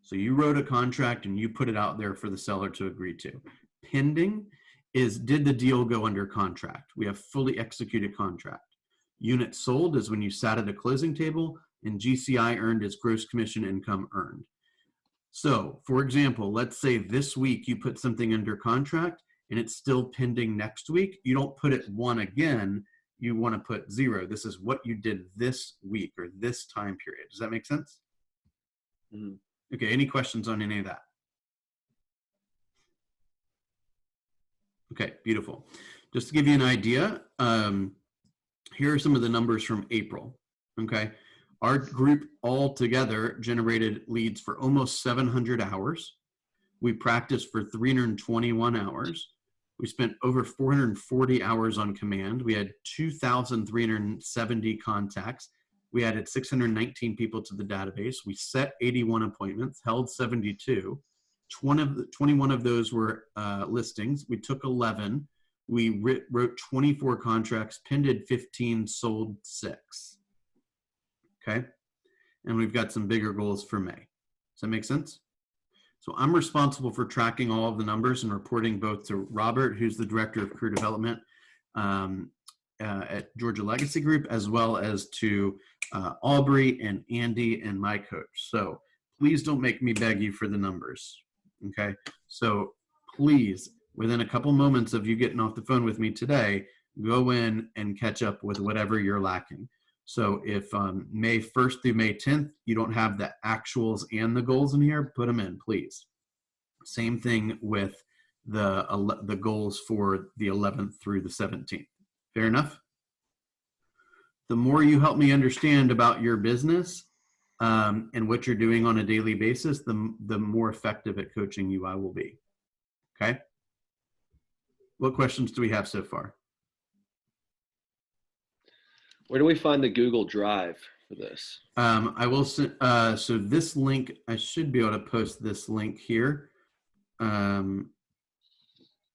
So you wrote a contract and you put it out there for the seller to agree to. Pending is, did the deal go under contract? We have fully executed contract. Unit sold is when you sat at a closing table, and GCI earned is gross commission income earned. So for example, let's say this week you put something under contract and it's still pending next week. You don't put it 1 again. You want to put 0. This is what you did this week or this time period. Does that make sense? Mm-hmm. Okay, any questions on any of that? Okay, beautiful. Just to give you an idea, here are some of the numbers from April, okay? Our group all together generated leads for almost 700 hours. We practiced for 321 hours. We spent over 440 hours on command. We had 2,370 contacts. We added 619 people to the database. We set 81 appointments, held 72. 21 of those were listings. We took 11. We wrote 24 contracts, pended 15, sold 6. Okay. And we've got some bigger goals for May. Does that make sense? So I'm responsible for tracking all of the numbers and reporting both to Robert, who's the director of career development at Georgia Legacy Group, as well as to Aubrey and Andy and my coach. So please don't make me beg you for the numbers. Okay. So please, within a couple moments of you getting off the phone with me today, go in and catch up with whatever you're lacking. So if May 1st through May 10th, you don't have the actuals and the goals in here, put them in, please. Same thing with the goals for the 11th through the 17th. Fair enough? The more you help me understand about your business and what you're doing on a daily basis, the more effective at coaching you I will be. Okay? What questions do we have so far? Where do we find the Google Drive for this? I will send, so this link, I should be able to post this link here. And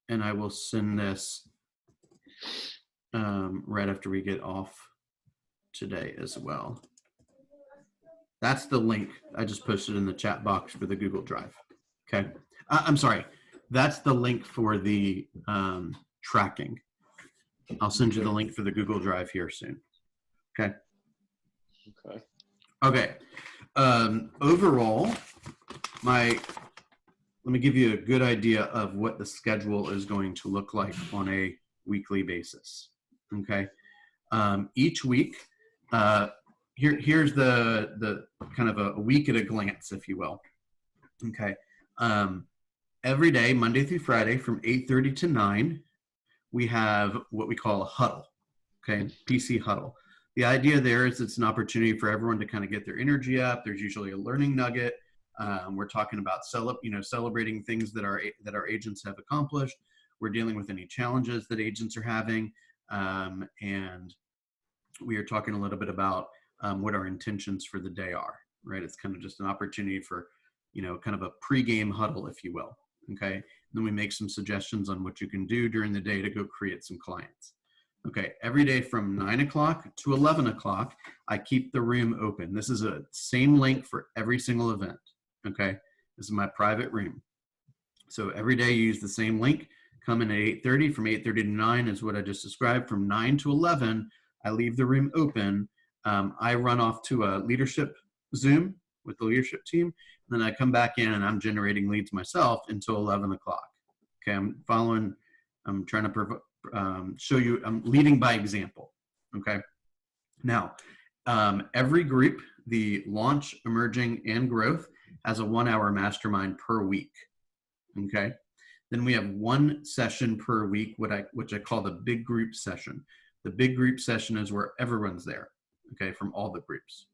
I will send this right after we get off today as well. That's the link I just posted in the chat box for the Google Drive. Okay. I'm sorry. That's the link for the tracking. I'll send you the link for the Google Drive here soon. Okay. Okay. Okay. Overall, let me give you a good idea of what the schedule is going to look like on a weekly basis. Okay. Each week, here's the kind of a week at a glance, if you will. Okay. Every day, Monday through Friday, from 8:30 to 9, we have what we call a huddle. Okay. PC huddle. The idea there is it's an opportunity for everyone to kind of get their energy up. There's usually a learning nugget. We're talking about celebrating things that our agents have accomplished. We're dealing with any challenges that agents are having, and we are talking a little bit about what our intentions for the day are. Right? It's kind of just an opportunity for, kind of a pregame huddle, if you will. Okay. And then we make some suggestions on what you can do during the day to go create some clients. Okay, every day from 9 o'clock to 11 o'clock, I keep the room open. This is a same link for every single event. Okay, this is my private room. So every day you use the same link. Come in at 8:30. From 8:30 to 9 is what I just described. From 9 to 11, I leave the room open. I run off to a leadership Zoom with the leadership team. And then I come back in and I'm generating leads myself until 11 o'clock. Okay, I'm trying to show you, I'm leading by example. Okay. Now, every group, the launch, emerging, and growth, has a 1-hour mastermind per week. Okay. Then we have one session per week, which I call the big group session. The big group session is where everyone's there. Okay. From all the groups.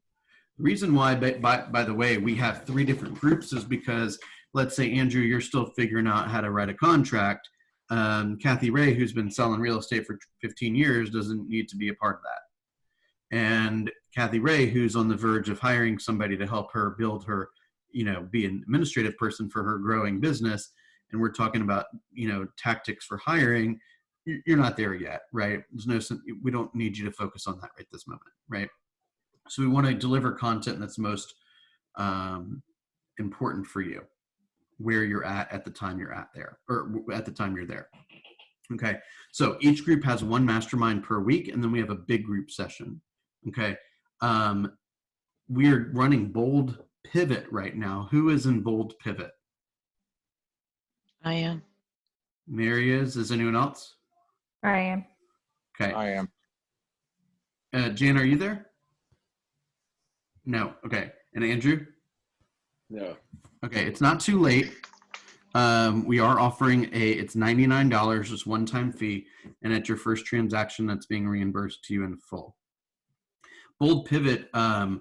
The reason why, by the way, we have 3 different groups is because, let's say, Andrew, you're still figuring out how to write a contract. Kathy Ray, who's been selling real estate for 15 years, doesn't need to be a part of that. And Kathy Ray, who's on the verge of hiring somebody to help her build her, be an administrative person for her growing business. And we're talking about, tactics for hiring. You're not there yet, right? We don't need you to focus on that right this moment, right? So we want to deliver content that's most important for you, where you're at the time you're at there, or at the time you're there. Okay. So each group has one mastermind per week, and then we have a big group session. Okay. We're running Bold Pivot right now. Who is in Bold Pivot? I am. Mary is anyone else? I am. Okay. I am. Jan, are you there? No. Okay. And Andrew? No. Okay, it's not too late. We are offering it's $99, just one-time fee, and at your first transaction, that's being reimbursed to you in full. Bold Pivot, the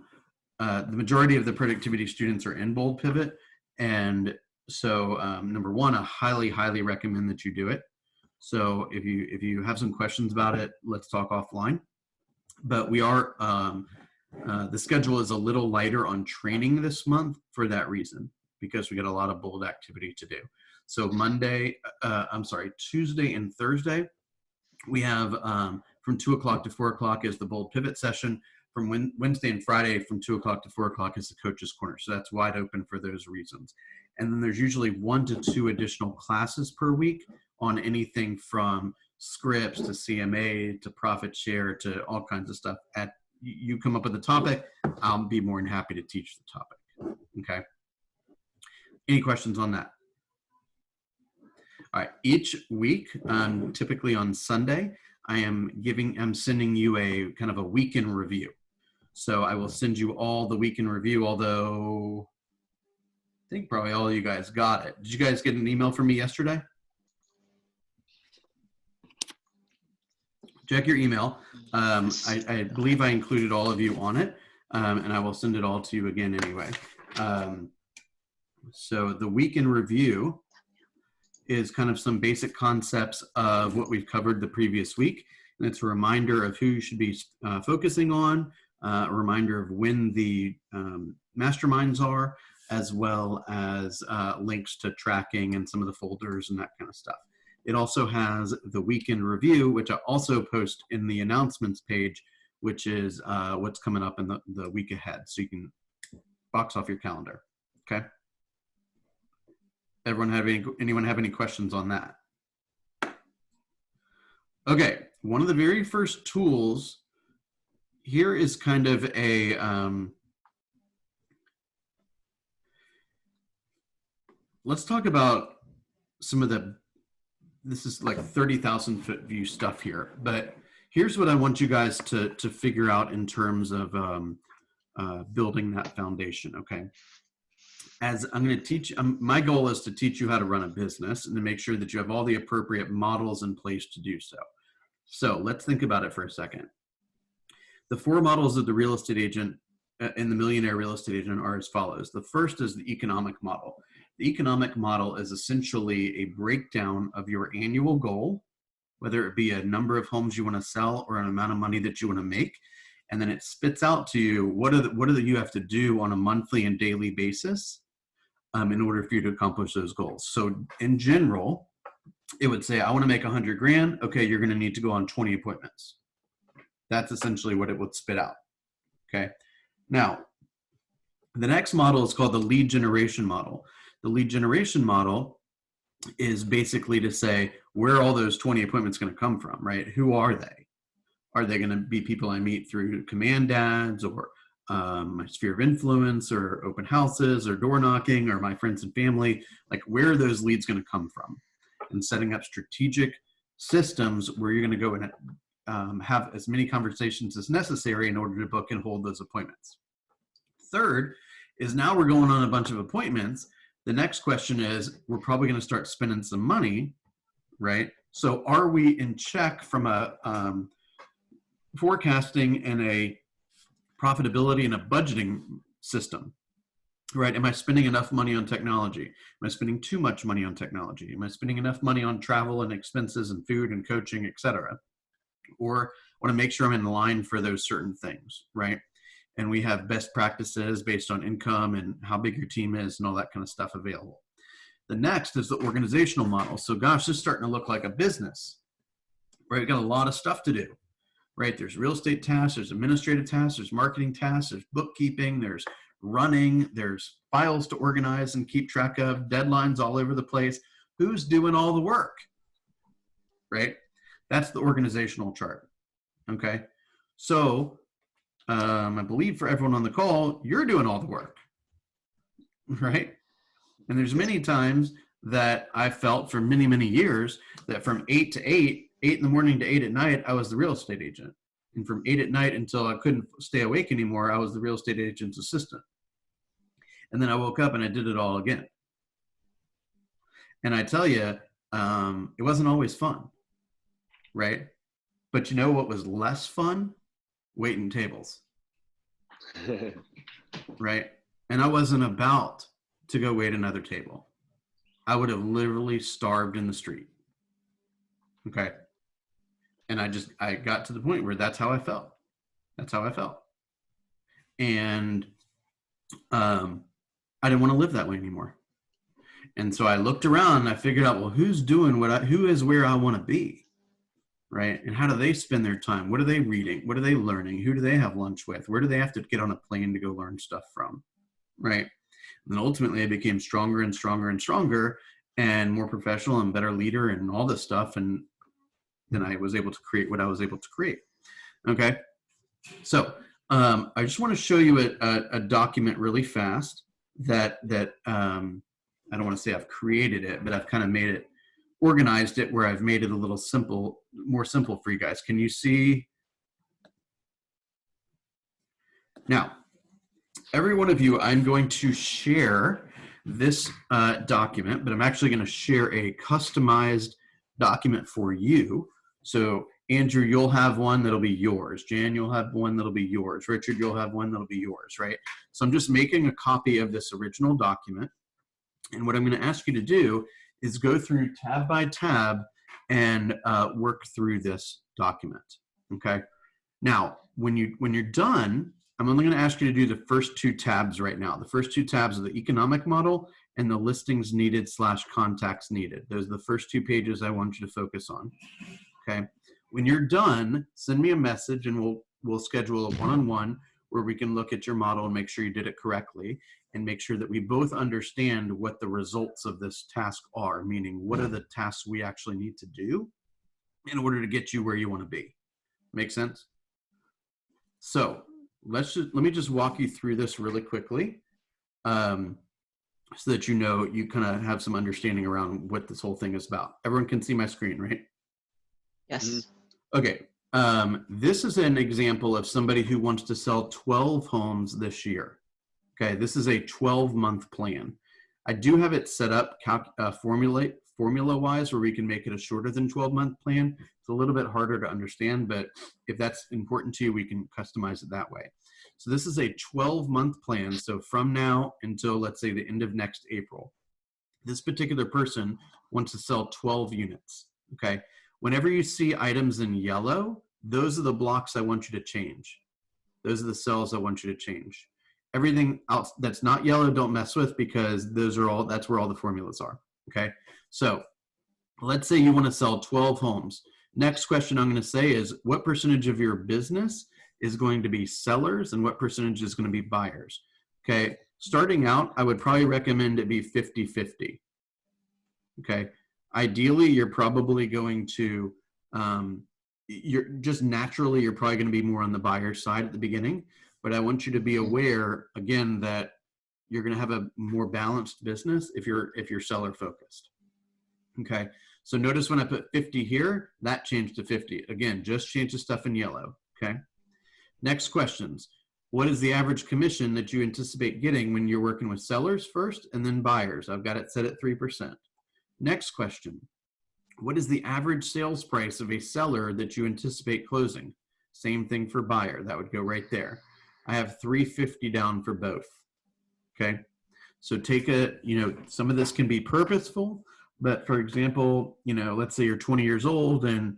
majority of the productivity students are in Bold Pivot, and so number one, I highly, highly recommend that you do it. So if you have some questions about it, let's talk offline. But we are The schedule is a little lighter on training this month for that reason, because we got a lot of bold activity to do. So Tuesday and Thursday, we have from 2 o'clock to 4 o'clock is the bold pivot session. From Wednesday and Friday from 2 o'clock to 4 o'clock is the coach's corner. So that's wide open for those reasons. And then there's usually 1 to 2 additional classes per week on anything from scripts to CMA to profit share to all kinds of stuff. You come up with a topic, I'll be more than happy to teach the topic. Okay. Any questions on that? All right. Each week, typically on Sunday, I'm sending you a kind of a week in review. So I will send you all the week in review, although I think probably all of you guys got it. Did you guys get an email from me yesterday? Check your email. I believe I included all of you on it, and I will send it all to you again anyway. So the week in review is kind of some basic concepts of what we've covered the previous week. And it's a reminder of who you should be focusing on, a reminder of when the masterminds are, as well as links to tracking and some of the folders and that kind of stuff. It also has the weekend review, which I also post in the announcements page, which is what's coming up in the week ahead. So you can box off your calendar, okay? Anyone have any questions on that? Okay, one of the very first tools here is kind of a, let's talk about some of this is like 30,000 foot view stuff here, but here's what I want you guys to figure out in terms of building that foundation, okay? As I'm going to teach, my goal is to teach you how to run a business and to make sure that you have all the appropriate models in place to do so. So let's think about it for a second. The 4 models of the real estate agent and the millionaire real estate agent are as follows. The first is the economic model. The economic model is essentially a breakdown of your annual goal, whether it be a number of homes you want to sell or an amount of money that you want to make. And then it spits out to you what do you have to do on a monthly and daily basis in order for you to accomplish those goals. So in general, it would say, I want to make 100 grand. Okay, you're going to need to go on 20 appointments. That's essentially what it would spit out. Okay. Now, the next model is called the lead generation model. The lead generation model is basically to say, where are all those 20 appointments going to come from, right? Who are they? Are they going to be people I meet through command ads or my sphere of influence or open houses or door knocking or my friends and family? Like, where are those leads going to come from? And setting up strategic systems where you're going to go and have as many conversations as necessary in order to book and hold those appointments. Third is, now we're going on a bunch of appointments. The next question is, we're probably going to start spending some money, right? So are we in check from a forecasting and a profitability and a budgeting system, right? Am I spending enough money on technology? Am I spending too much money on technology? Am I spending enough money on travel and expenses and food and coaching, et cetera? Or I want to make sure I'm in line for those certain things, right? And we have best practices based on income and how big your team is and all that kind of stuff available. The next is the organizational model. So gosh, this is starting to look like a business, right? We've got a lot of stuff to do, right? There's real estate tasks, there's administrative tasks, there's marketing tasks, there's bookkeeping, there's running, there's files to organize and keep track of, deadlines all over the place. Who's doing all the work, right? That's the organizational chart, okay? So I believe for everyone on the call, you're doing all the work, right? And there's many times that I felt for many, many years that from 8 to 8 in the morning to 8 at night, I was the real estate agent. And from 8 at night until I couldn't stay awake anymore, I was the real estate agent's assistant. And then I woke up and I did it all again. And I tell you, it wasn't always fun, right? But you know what was less fun? Waiting tables, right? And I wasn't about to go wait another table. I would have literally starved in the street, okay? And I got to the point where that's how I felt. That's how I felt. And I didn't want to live that way anymore. And so I looked around and I figured out, well, who's doing who is where I want to be, right? And how do they spend their time? What are they reading? What are they learning? Who do they have lunch with? Where do they have to get on a plane to go learn stuff from, right? And then ultimately I became stronger and stronger and stronger and more professional and better leader and all this stuff. And then I was able to create what I was able to create. Okay. So I just want to show you a document really fast that I don't want to say I've created it, but I've kind of made it, organized it where I've made it a little simple, more simple for you guys. Can you see? Now, every one of you, I'm going to share this document, but I'm actually going to share a customized document for you. So Andrew, you'll have one that'll be yours. Jan, you'll have one that'll be yours. Richard, you'll have one that'll be yours, right? So I'm just making a copy of this original document. And what I'm going to ask you to do is go through tab by tab and work through this document, okay? Now, when you're done, I'm only going to ask you to do the first two tabs right now. The first two tabs are the economic model and the listings needed / contacts needed. Those are the first two pages I want you to focus on, okay? When you're done, send me a message and we'll schedule a one-on-one where we can look at your model and make sure you did it correctly and make sure that we both understand what the results of this task are, meaning what are the tasks we actually need to do in order to get you where you want to be. Make sense? So let me just walk you through this really quickly so that you kind of have some understanding around what this whole thing is about. Everyone can see my screen, right? Yes. Okay. This is an example of somebody who wants to sell 12 homes this year. Okay, this is a 12-month plan. I do have it set up formula-wise where we can make it a shorter than 12-month plan. It's a little bit harder to understand, but if that's important to you, we can customize it that way. So this is a 12-month plan. So from now until, let's say, the end of next April, this particular person wants to sell 12 units, okay? Whenever you see items in yellow, those are the blocks I want you to change. Those are the cells I want you to change. Everything else that's not yellow, don't mess with, because that's where all the formulas are, okay? So let's say you want to sell 12 homes. Next question I'm going to say is, what percentage of your business is going to be sellers and what percentage is going to be buyers? Okay, starting out, I would probably recommend it be 50-50, okay? Ideally, you're probably going to, you're probably going to be more on the buyer side at the beginning. But I want you to be aware, again, that you're going to have a more balanced business if you're seller focused. Okay, so notice when I put 50 here, that changed to 50. Again, just change the stuff in yellow, okay? Next questions. What is the average commission that you anticipate getting when you're working with sellers first and then buyers? I've got it set at 3%. Next question. What is the average sales price of a seller that you anticipate closing? Same thing for buyer. That would go right there. I have 350 down for both, okay? So take some of this can be purposeful, but for example, let's say you're 20 years old and,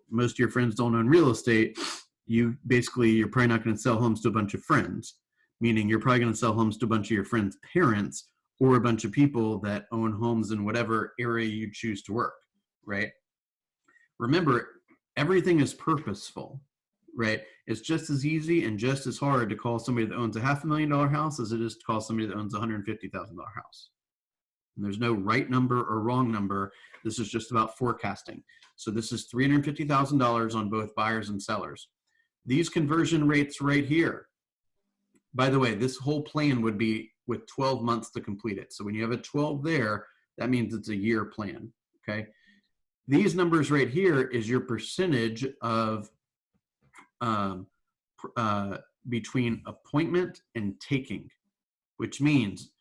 most of your friends don't own real estate. You're probably not going to sell homes to a bunch of friends, meaning you're probably going to sell homes to a bunch of your friends' parents or a bunch of people that own homes in whatever area you choose to work, right? Remember, everything is purposeful. Right? It's just as easy and just as hard to call somebody that owns a $500,000 house as it is to call somebody that owns a $150,000 house. And there's no right number or wrong number. This is just about forecasting. So this is $350,000 on both buyers and sellers. These conversion rates right here. By the way, this whole plan would be with 12 months to complete it. So when you have a 12 there, that means it's a year plan, okay? These numbers right here is your percentage of between appointment and taking, which means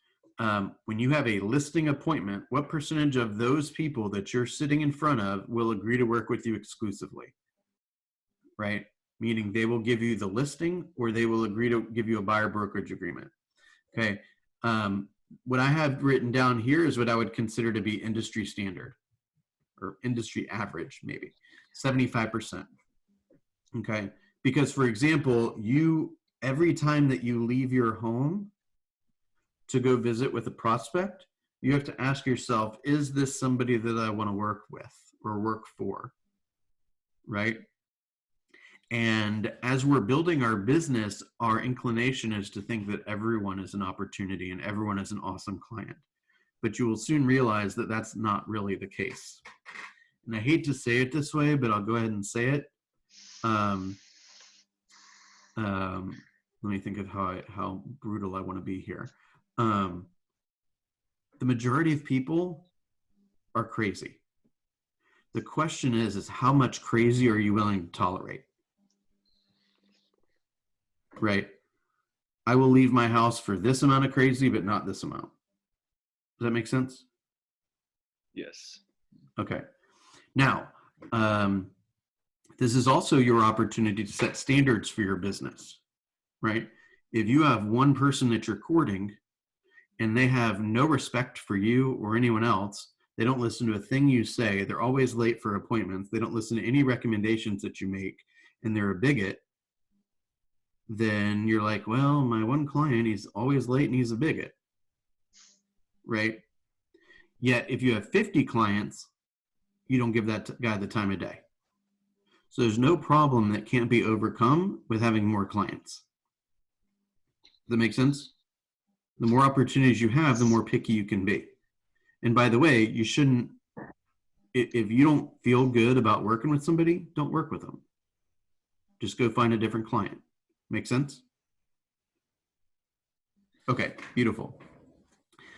when you have a listing appointment, what percentage of those people that you're sitting in front of will agree to work with you exclusively, right? Meaning they will give you the listing or they will agree to give you a buyer brokerage agreement, okay? What I have written down here is what I would consider to be industry standard or industry average, maybe 75%, okay? Because, for example, you every time that you leave your home to go visit with a prospect, you have to ask yourself, is this somebody that I want to work with or work for? Right? And as we're building our business, our inclination is to think that everyone is an opportunity and everyone is an awesome client. But you will soon realize that that's not really the case. And I hate to say it this way, but I'll go ahead and say it. Let me think of how brutal I want to be here. The majority of people are crazy. The question is how much crazy are you willing to tolerate? Right? I will leave my house for this amount of crazy, but not this amount. Does that make sense? Yes. Okay. Now, this is also your opportunity to set standards for your business, right? If you have one person that you're courting and they have no respect for you or anyone else, they don't listen to a thing you say, they're always late for appointments, they don't listen to any recommendations that you make, and they're a bigot, then you're like, well, my one client, he's always late and he's a bigot, right? Yet if you have 50 clients, you don't give that guy the time of day. So there's no problem that can't be overcome with having more clients. Does that make sense? The more opportunities you have, the more picky you can be. And by the way, you shouldn't, if you don't feel good about working with somebody, don't work with them. Just go find a different client. Make sense? Okay, beautiful.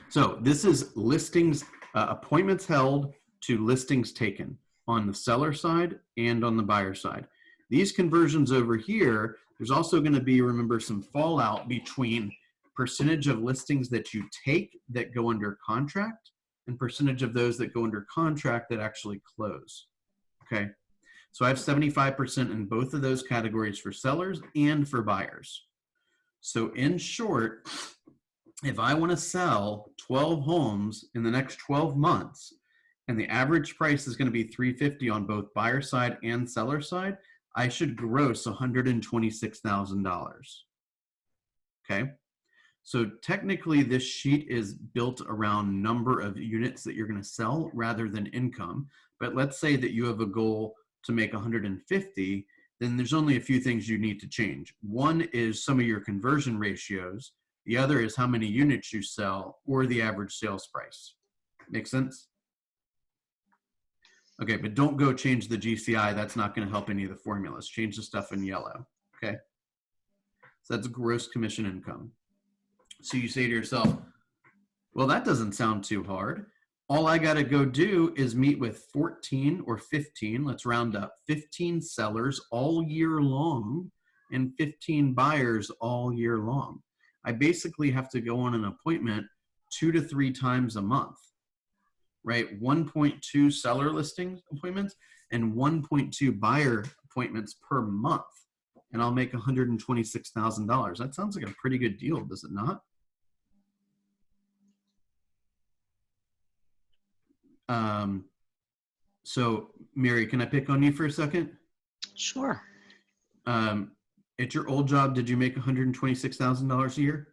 So this is listings, appointments held to listings taken on the seller side and on the buyer side. These conversions over here, there's also going to be, remember, some fallout between percentage of listings that you take that go under contract and percentage of those that go under contract that actually close. Okay. So I have 75% in both of those categories for sellers and for buyers. So in short, if I want to sell 12 homes in the next 12 months and the average price is going to be $350 on both buyer side and seller side, I should gross $126,000. Okay. So technically this sheet is built around number of units that you're going to sell rather than income. But let's say that you have a goal to make 150, then there's only a few things you need to change. One is some of your conversion ratios. The other is how many units you sell or the average sales price. Make sense? Okay, but don't go change the GCI. That's not going to help any of the formulas. Change the stuff in yellow, okay? So that's gross commission income. So you say to yourself, well, that doesn't sound too hard. All I got to go do is meet with 14 or 15, let's round up, 15 sellers all year long and 15 buyers all year long. I basically have to go on an appointment 2 to 3 times a month, right? 1.2 seller listings appointments and 1.2 buyer appointments per month. And I'll make $126,000. That sounds like a pretty good deal, does it not? So Mary, can I pick on you for a second? Sure. At your old job, did you make $126,000 a year?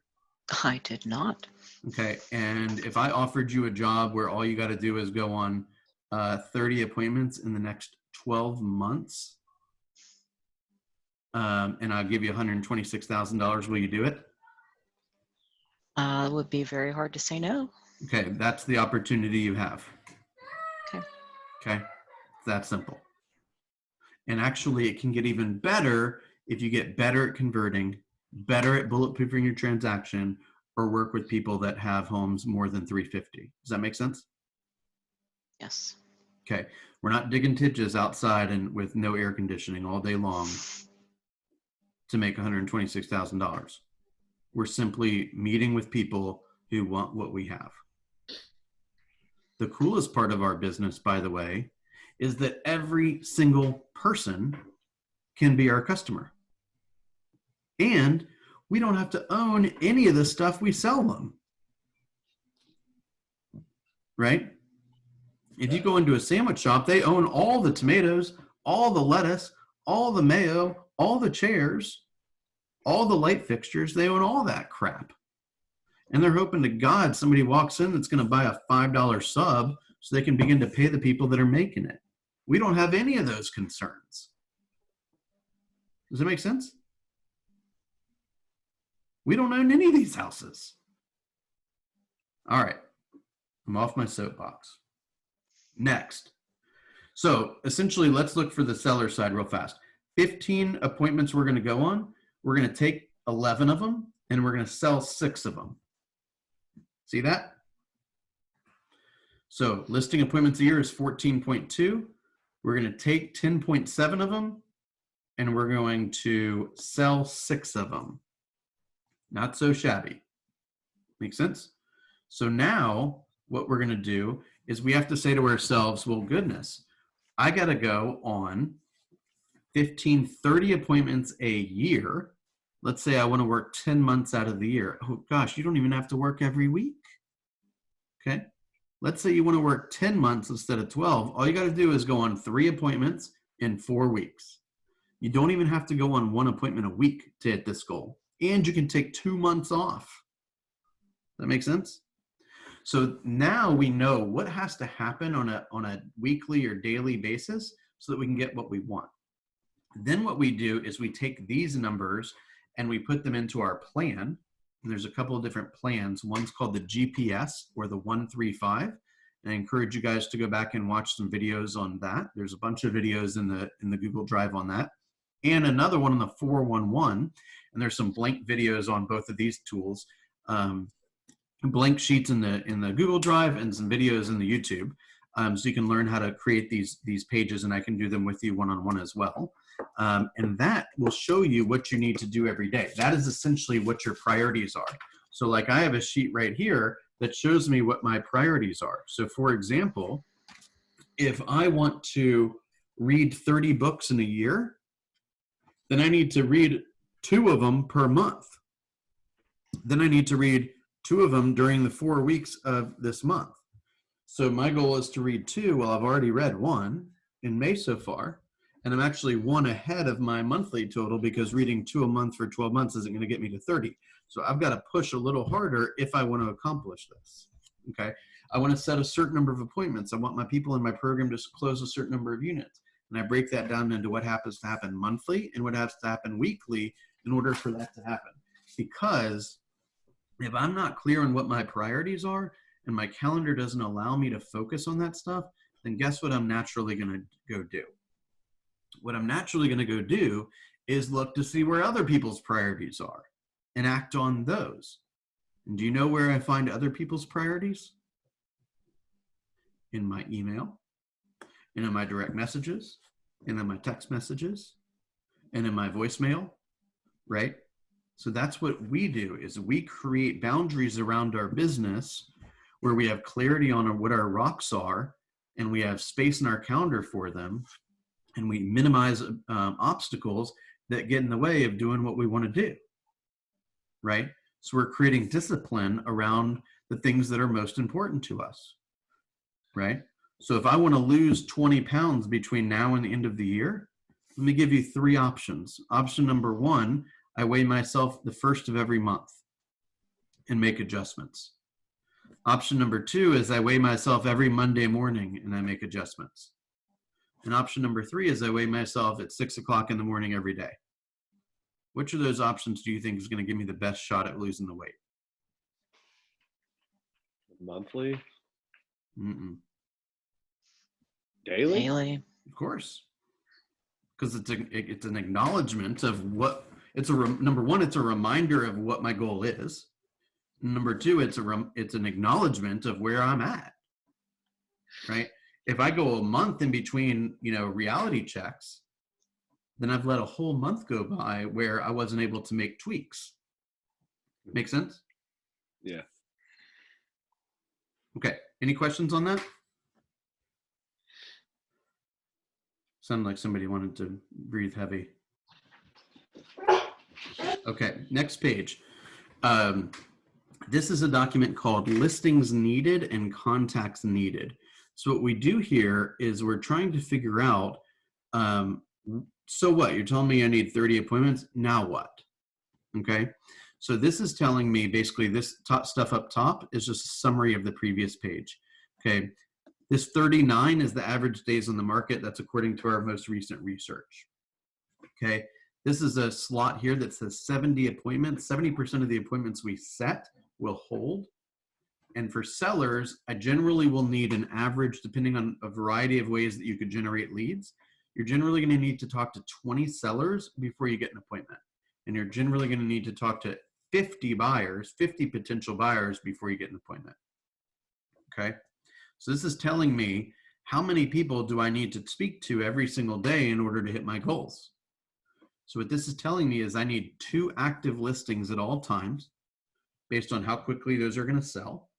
I did not. Okay. And if I offered you a job where all you got to do is go on 30 appointments in the next 12 months, and I'll give you $126,000, will you do it? It would be very hard to say no. Okay. That's the opportunity you have. Okay. Okay. It's that simple. And actually it can get even better if you get better at converting, better at bulletproofing your transaction, or work with people that have homes more than 350. Does that make sense? Yes. Okay. We're not digging ditches outside and with no air conditioning all day long to make $126,000. We're simply meeting with people who want what we have. The coolest part of our business, by the way, is that every single person can be our customer. And we don't have to own any of the stuff we sell them. Right? If you go into a sandwich shop, they own all the tomatoes, all the lettuce, all the mayo, all the chairs. All the light fixtures, they own all that crap. And they're hoping to God somebody walks in that's going to buy a $5 sub so they can begin to pay the people that are making it. We don't have any of those concerns. Does that make sense? We don't own any of these houses. All right, I'm off my soapbox. Next. So essentially, let's look for the seller side real fast. 15 appointments we're going to go on. We're going to take 11 of them, and we're going to sell 6 of them. See that? So listing appointments a year is 14.2. We're going to take 10.7 of them, and we're going to sell 6 of them. Not so shabby. Make sense? So now what we're going to do is we have to say to ourselves, well, goodness, I got to go on 15, 30 appointments a year. Let's say I want to work 10 months out of the year. Oh gosh, you don't even have to work every week. Okay. Let's say you want to work 10 months instead of 12. All you got to do is go on 3 appointments in 4 weeks. You don't even have to go on 1 appointment a week to hit this goal. And you can take 2 months off. That makes sense? So now we know what has to happen on a weekly or daily basis so that we can get what we want. Then what we do is we take these numbers and we put them into our plan. And there's a couple of different plans. One's called the GPS or the 135. And I encourage you guys to go back and watch some videos on that. There's a bunch of videos in the Google Drive on that. And another one on the 411. And there's some blank videos on both of these tools. Blank sheets in the Google Drive and some videos in the YouTube. So you can learn how to create these pages, and I can do them with you one-on-one as well. And that will show you what you need to do every day. That is essentially what your priorities are. So like I have a sheet right here that shows me what my priorities are. So for example, if I want to read 30 books in a year, then I need to read 2 of them per month. Then I need to read 2 of them during the 4 weeks of this month. So my goal is to read 2. Well, I've already read 1 in May so far, and I'm actually 1 ahead of my monthly total because reading 2 a month for 12 months isn't going to get me to 30. So I've got to push a little harder if I want to accomplish this. Okay. I want to set a certain number of appointments. I want my people in my program to close a certain number of units. And I break that down into what happens to happen monthly and what has to happen weekly in order for that to happen. Because if I'm not clear on what my priorities are and my calendar doesn't allow me to focus on that stuff, then guess what I'm naturally going to go do? What I'm naturally going to go do is look to see where other people's priorities are and act on those. And do you know where I find other people's priorities? In my email, and in my direct messages, and in my text messages, and in my voicemail, right? So that's what we do, is we create boundaries around our business where we have clarity on what our rocks are, and we have space in our calendar for them, and we minimize obstacles that get in the way of doing what we want to do, right? So we're creating discipline around the things that are most important to us, right? So if I want to lose 20 pounds between now and the end of the year, let me give you 3 options. Option number 1, I weigh myself the first of every month and make adjustments. Option number 2 is I weigh myself every Monday morning and I make adjustments. And option number 3 is I weigh myself at 6 o'clock in the morning every day. Which of those options do you think is going to give me the best shot at losing the weight? Monthly? Mm-mm. Daily? Daily. Of course. Because it's an acknowledgement of what, number 1, it's a reminder of what my goal is. Number 2, it's an acknowledgement of where I'm at, right? If I go a month in between, reality checks, then I've let a whole month go by where I wasn't able to make tweaks. Make sense? Yeah. Okay. Any questions on that? Sounded like somebody wanted to breathe heavy. Okay, next page. This is a document called Listings Needed and Contacts Needed. So what we do here is we're trying to figure out, so what? You're telling me I need 30 appointments? Now what? Okay. So this is telling me basically this top stuff up top is just a summary of the previous page. Okay. This 39 is the average days on the market. That's according to our most recent research. Okay. This is a slot here that says 70 appointments. 70% of the appointments we set will hold. And for sellers, I generally will need an average, depending on a variety of ways that you could generate leads. You're generally going to need to talk to 20 sellers before you get an appointment. And you're generally going to need to talk to 50 buyers, 50 potential buyers before you get an appointment. Okay. So this is telling me how many people do I need to speak to every single day in order to hit my goals. So what this is telling me is I need 2 active listings at all times based on how quickly those are going to sell.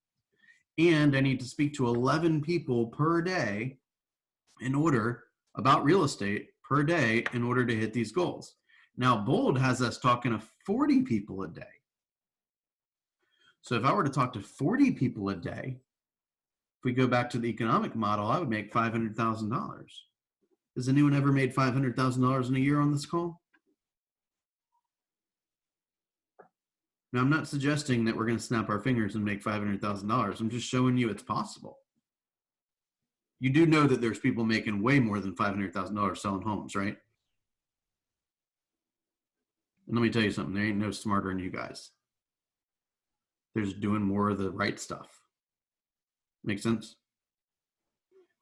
And I need to speak to 11 people per day about real estate per day in order to hit these goals. Now, Bold has us talking to 40 people a day. So if I were to talk to 40 people a day, if we go back to the economic model, I would make $500,000. Has anyone ever made $500,000 in a year on this call? Now, I'm not suggesting that we're going to snap our fingers and make $500,000. I'm just showing you it's possible. You do know that there's people making way more than $500,000 selling homes, right? And let me tell you something, there ain't no smarter than you guys. They're just doing more of the right stuff. Make sense?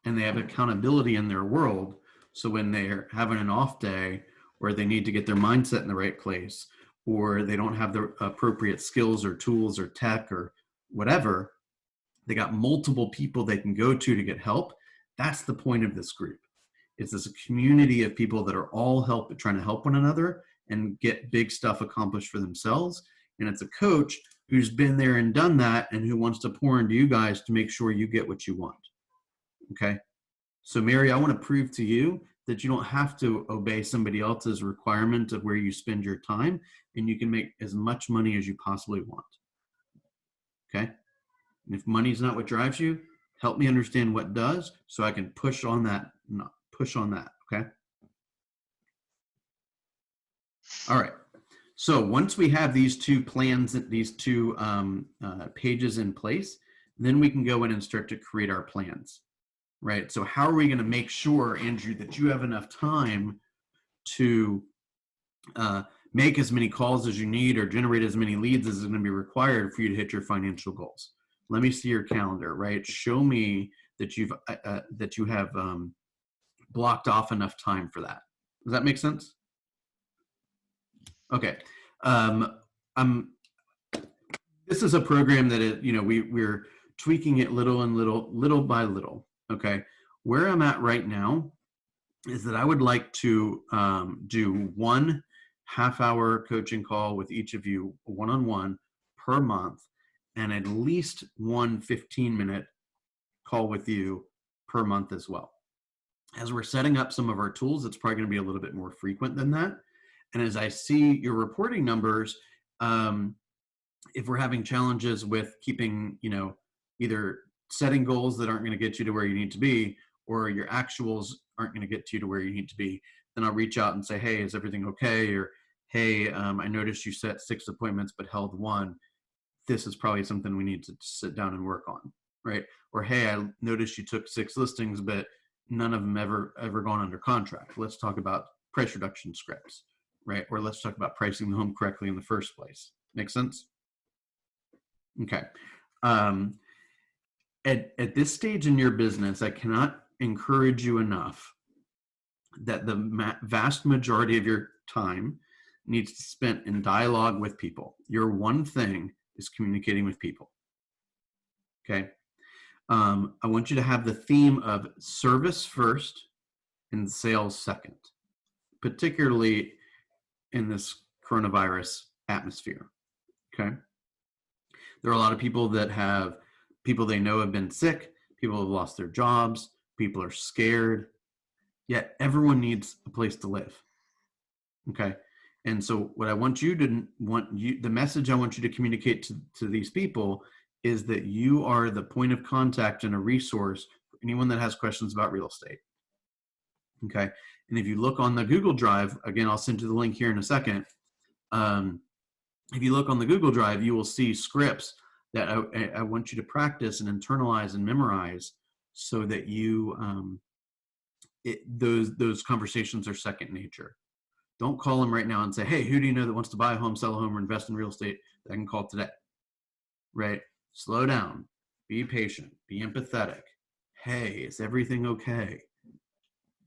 And they have accountability in their world. So when they're having an off day or they need to get their mindset in the right place, or they don't have the appropriate skills or tools or tech or whatever, they got multiple people they can go to get help. That's the point of this group. It's this community of people that are all trying to help one another and get big stuff accomplished for themselves. And it's a coach who's been there and done that and who wants to pour into you guys to make sure you get what you want. Okay. So Mary, I want to prove to you that you don't have to obey somebody else's requirement of where you spend your time, and you can make as much money as you possibly want. Okay. And if money's not what drives you, help me understand what does, so I can push on that. Okay. All right. So once we have these 2 plans, these 2 pages in place, then we can go in and start to create our plans, right? So how are we going to make sure, Andrew, that you have enough time to make as many calls as you need or generate as many leads as is going to be required for you to hit your financial goals? Let me see your calendar, right? Show me that you have blocked off enough time for that. Does that make sense? Okay. This is a program that we're tweaking it little by little. Okay. Where I'm at right now is that I would like to do 1 half-hour coaching call with each of you, one-on-one per month, and at least 1 15-minute call with you per month as well. As we're setting up some of our tools, it's probably going to be a little bit more frequent than that. And as I see your reporting numbers, if we're having challenges with keeping, either setting goals that aren't going to get you to where you need to be, or your actuals aren't going to get you to where you need to be, then I'll reach out and say, hey, is everything okay? Or, hey, I noticed you set 6 appointments but held 1. This is probably something we need to sit down and work on, right? Or, hey, I noticed you took 6 listings, but none of them ever gone under contract. Let's talk about price reduction scripts, right? Or let's talk about pricing the home correctly in the first place. Make sense? Okay. At this stage in your business, I cannot encourage you enough that the vast majority of your time needs to be spent in dialogue with people. Your one thing is communicating with people. Okay. I want you to have the theme of service first and sales second, particularly in this coronavirus atmosphere. Okay. There are a lot of people that have people they know have been sick, people have lost their jobs, people are scared, yet everyone needs a place to live. Okay. And so what I want you to the message I want you to communicate to these people is that you are the point of contact and a resource for anyone that has questions about real estate. Okay. And if you look on the Google Drive, again, I'll send you the link here in a second. if you look on the Google Drive, you will see scripts that I want you to practice and internalize and memorize so that you, those conversations are second nature. Don't call them right now and say, hey, who do you know that wants to buy a home, sell a home, or invest in real estate that I can call today? Right? Slow down. Be patient. Be empathetic. Hey, is everything okay?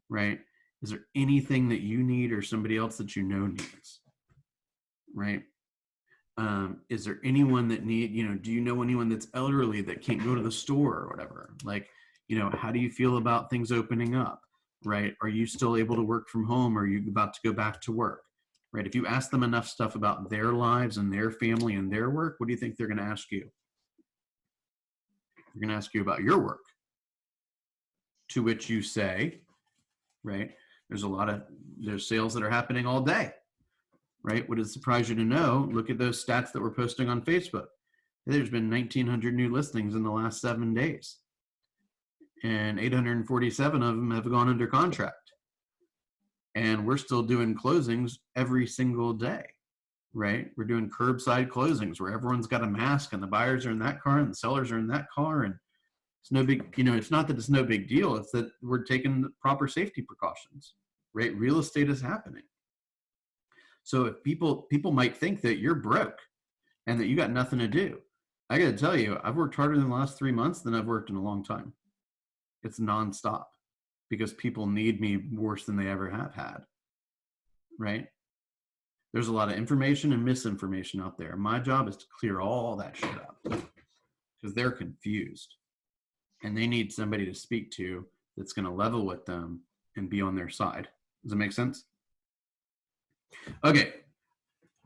Right? Is there anything that you need or somebody else that you know needs? Right? Is there anyone that do you know anyone that's elderly that can't go to the store or whatever? Like, how do you feel about things opening up? Right? Are you still able to work from home? Or are you about to go back to work? Right? If you ask them enough stuff about their lives and their family and their work, what do you think they're going to ask you? They're going to ask you about your work. To which you say, right, there's sales that are happening all day. Right? Would it surprise you to know, look at those stats that we're posting on Facebook. There's been 1,900 new listings in the last 7 days. And 847 of them have gone under contract. And we're still doing closings every single day, right? We're doing curbside closings where everyone's got a mask and the buyers are in that car and the sellers are in that car. And it's no big, it's not that it's no big deal. It's that we're taking the proper safety precautions, right? Real estate is happening. So if people might think that you're broke and that you got nothing to do, I got to tell you, I've worked harder in the last 3 months than I've worked in a long time. It's nonstop because people need me worse than they ever have had, right? There's a lot of information and misinformation out there. My job is to clear all that shit up because they're confused and they need somebody to speak to that's going to level with them and be on their side. Does that make sense? Okay,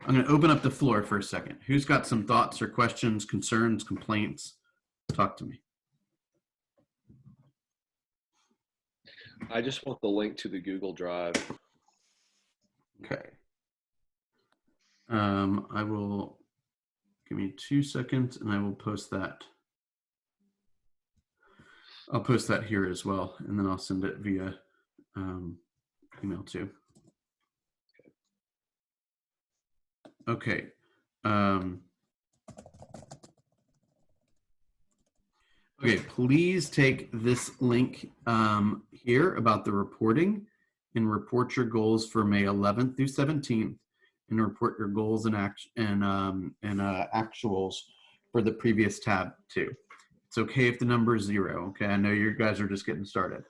I'm going to open up the floor for a second. Who's got some thoughts or questions, concerns, complaints? Talk to me. I just want the link to the Google Drive. Okay. I will, give me 2 seconds and I will post that. I'll post that here as well, and then I'll send it via email too. Okay. Okay, please take this link here about the reporting and report your goals for May 11th through 17th and report your goals and actuals for the previous tab too. It's okay if the number is 0. Okay, I know you guys are just getting started.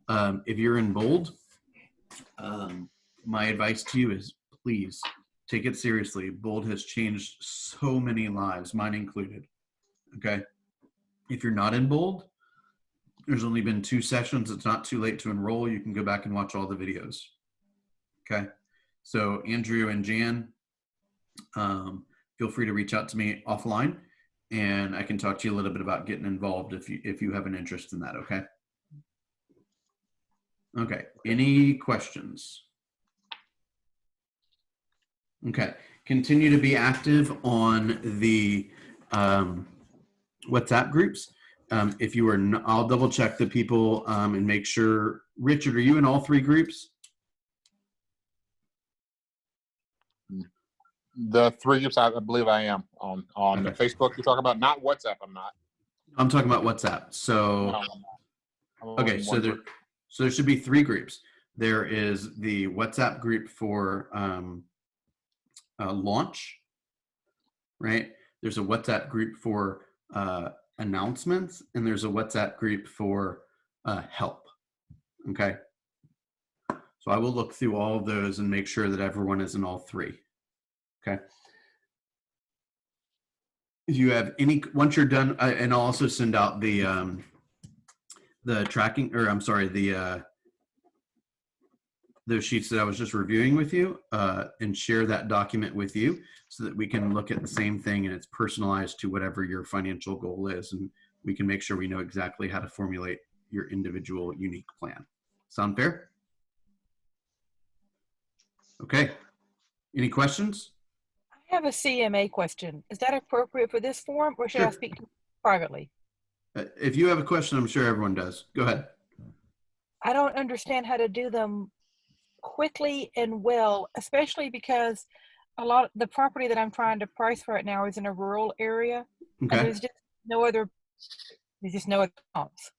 If you're in bold, my advice to you is please take it seriously. Bold has changed so many lives, mine included. Okay. If you're not in bold, there's only been 2 sessions. It's not too late to enroll. You can go back and watch all the videos. Okay. So Andrew and Jan, feel free to reach out to me offline and I can talk to you a little bit about getting involved if you have an interest in that. Okay. Okay. Any questions? Okay. Continue to be active on the WhatsApp groups. If you are, I'll double check the people and make sure. Richard, are you in all 3 groups? The 3 groups, I believe I am on Okay. Facebook. You're talking about, not WhatsApp. I'm not. I'm talking about WhatsApp. So, okay, so there should be 3 groups. There is the WhatsApp group for launch, right? There's a WhatsApp group for announcements, and there's a WhatsApp group for help. Okay. So I will look through all of those and make sure that everyone is in all 3. Okay. If you have any, once you're done, and I'll also send out the tracking, or I'm sorry, those sheets that I was just reviewing with you, and share that document with you so that we can look at the same thing and it's personalized to whatever your financial goal is. And we can make sure we know exactly how to formulate your individual unique plan. Sound fair? Okay. Any questions? I have a CMA question. Is that appropriate for this forum, or should I Sure. speak to privately? If you have a question, I'm sure everyone does. Go ahead. I don't understand how to do them quickly and well, especially because the property that I'm trying to price right now is in a rural area, and Okay. there's just no other comps.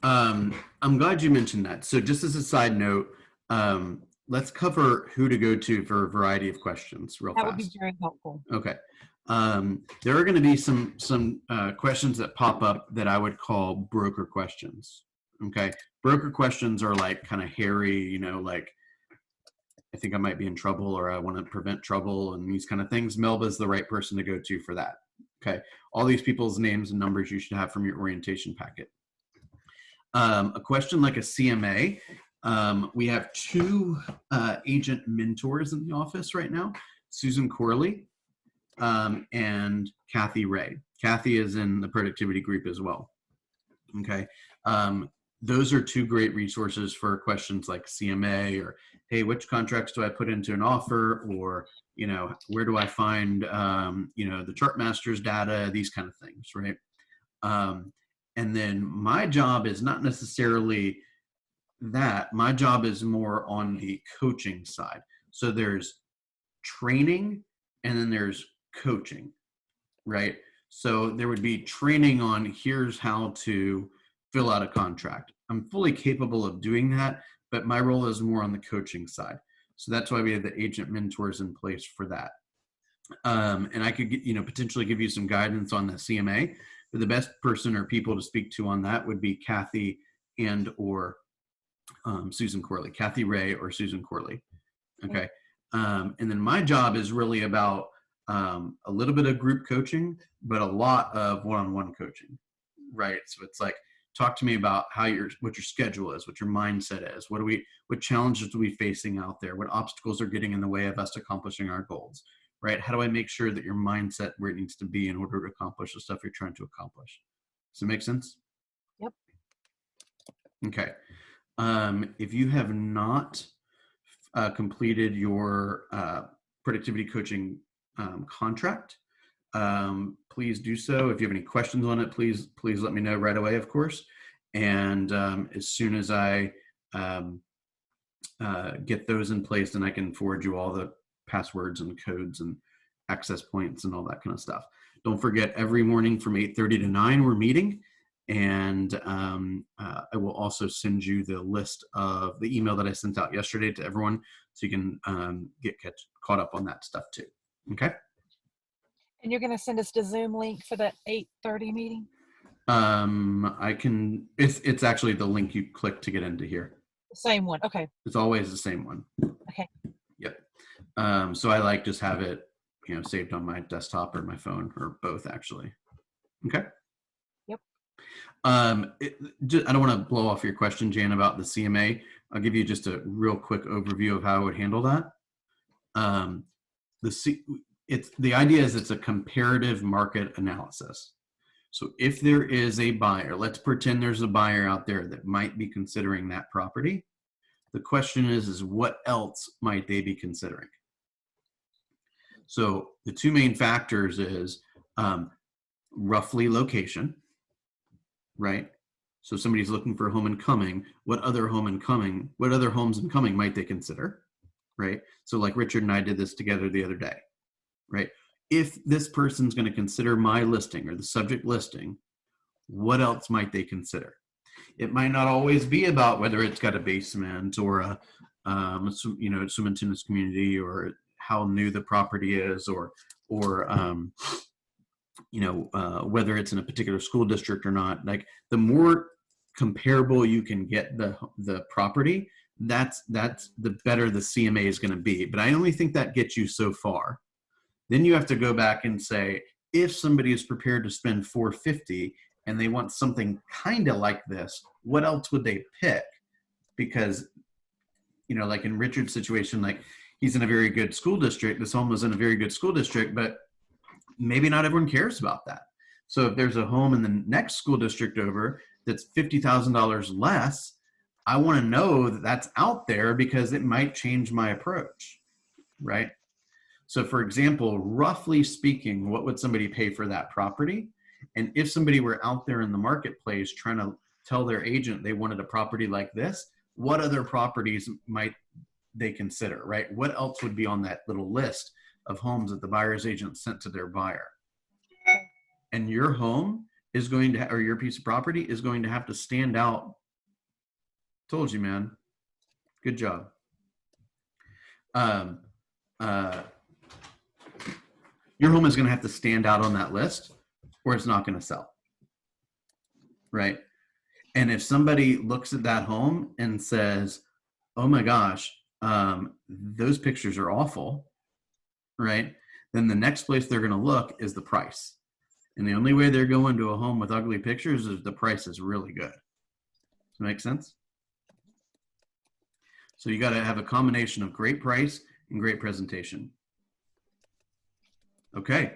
I'm glad you mentioned that. So just as a side note, let's cover who to go to for a variety of questions real That would be fast. very helpful. Okay. There are going to be some questions that pop up that I would call broker questions. Okay. Broker questions are like kind of hairy, you know, like I think I might be in trouble or I want to prevent trouble and these kind of things. Melba's the right person to go to for that. Okay. All these people's names and numbers you should have from your orientation packet. A question like a CMA. We have two agent mentors in the office right now, Susan Corley and Kathy Ray. Kathy is in the productivity group as well. Okay. Those are two great resources for questions like CMA or, hey, which contracts do I put into an offer? Or, you know, where do I find, you know, the Chartmasters data, these kind of things, right? And then my job is not necessarily that. My job is more on the coaching side. So there's training and then there's coaching, right? So there would be training on here's how to fill out a contract. I'm fully capable of doing that, but my role is more on the coaching side. So that's why we have the agent mentors in place for that. And I could, you know, potentially give you some guidance on the CMA, but the best person or people to speak to on that would be Kathy and or Susan Corley, Kathy Ray or Susan Corley. Okay. And then my job is really about a little bit of group coaching, but a lot of one-on-one coaching, right? So it's like, talk to me about how what your schedule is, what your mindset is, what challenges are we facing out there, what obstacles are getting in the way of us accomplishing our goals, right? How do I make sure that your mindset where it needs to be in order to accomplish the stuff you're trying to accomplish? Does it make sense? Yep. Okay. If you have not completed your productivity coaching contract, please do so. If you have any questions on it, please let me know right away, of course. And as soon as I get those in place, then I can forward you all the passwords and codes and access points and all that kind of stuff. Don't forget, every morning from 8:30 to 9, we're meeting. And I will also send you the list of the email that I sent out yesterday to everyone, so you can get caught up on that stuff too. Okay. And you're going to send us the Zoom link for that 8:30 meeting? I can. It's actually the link you click to get into here. The same one. Okay. It's always the same one. Okay. Yep. So I like just have it, you know, saved on my desktop or my phone or both actually. Okay. I don't want to blow off your question, Jan, about the CMA. I'll give you just a real quick overview of how I would handle that. The idea is it's a comparative market analysis. So if there is a buyer, let's pretend there's a buyer out there that might be considering that property. The question is what else might they be considering? So the two main factors is roughly location, right? So somebody's looking for a home and coming. What other homes and coming might they consider, right? So like Richard and I did this together the other day, right? If this person's going to consider my listing or the subject listing, what else might they consider? It might not always be about whether it's got a basement or a swim and tennis community or how new the property is or whether it's in a particular school district or not. Like the more comparable you can get the property, that's the better the CMA is going to be. But I only think that gets you so far. Then you have to go back and say, if somebody is prepared to spend $450 and they want something kind of like this, what else would they pick? Because, you know, like in Richard's situation, like he's in a very good school district. This home was in a very good school district, but maybe not everyone cares about that. So if there's a home in the next school district over that's $50,000 less, I want to know that that's out there because it might change my approach, right? So for example, roughly speaking, what would somebody pay for that property? And if somebody were out there in the marketplace trying to tell their agent they wanted a property like this, what other properties might they consider, right? What else would be on that little list of homes that the buyer's agent sent to their buyer? And your home is going to, or your piece of property is going to have to stand out. Told you, man. Good job. Your home is going to have to stand out on that list or it's not going to sell. Right? And if somebody looks at that home and says, oh my gosh, those pictures are awful, right? Then the next place they're going to look is the price. And the only way they're going to a home with ugly pictures is if the price is really good. Does that make sense? So you got to have a combination of great price and great presentation. Okay. Do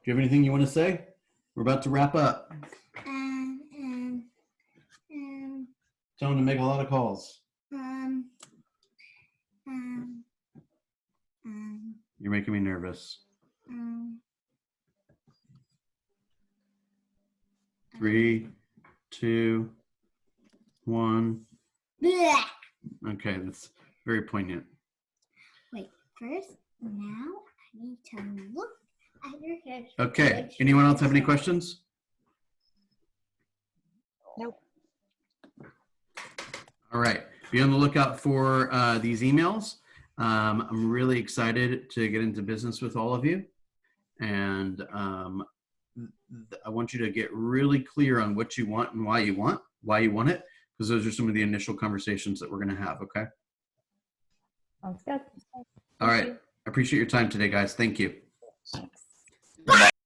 you have anything you want to say? We're about to wrap up. Tell them to make a lot of calls. You're making me nervous. 3, 2, 1. Blech. Okay, that's very poignant. Wait, first, now I need to look at your hair. Okay, anyone else have any questions? Nope. All right, be on the lookout for these emails. I'm really excited to get into business with all of you. And I want you to get really clear on what you want and why you want it, because those are some of the initial conversations that we're going to have, okay? Sounds good. All right, I appreciate your time today, guys. Thank you. Thanks.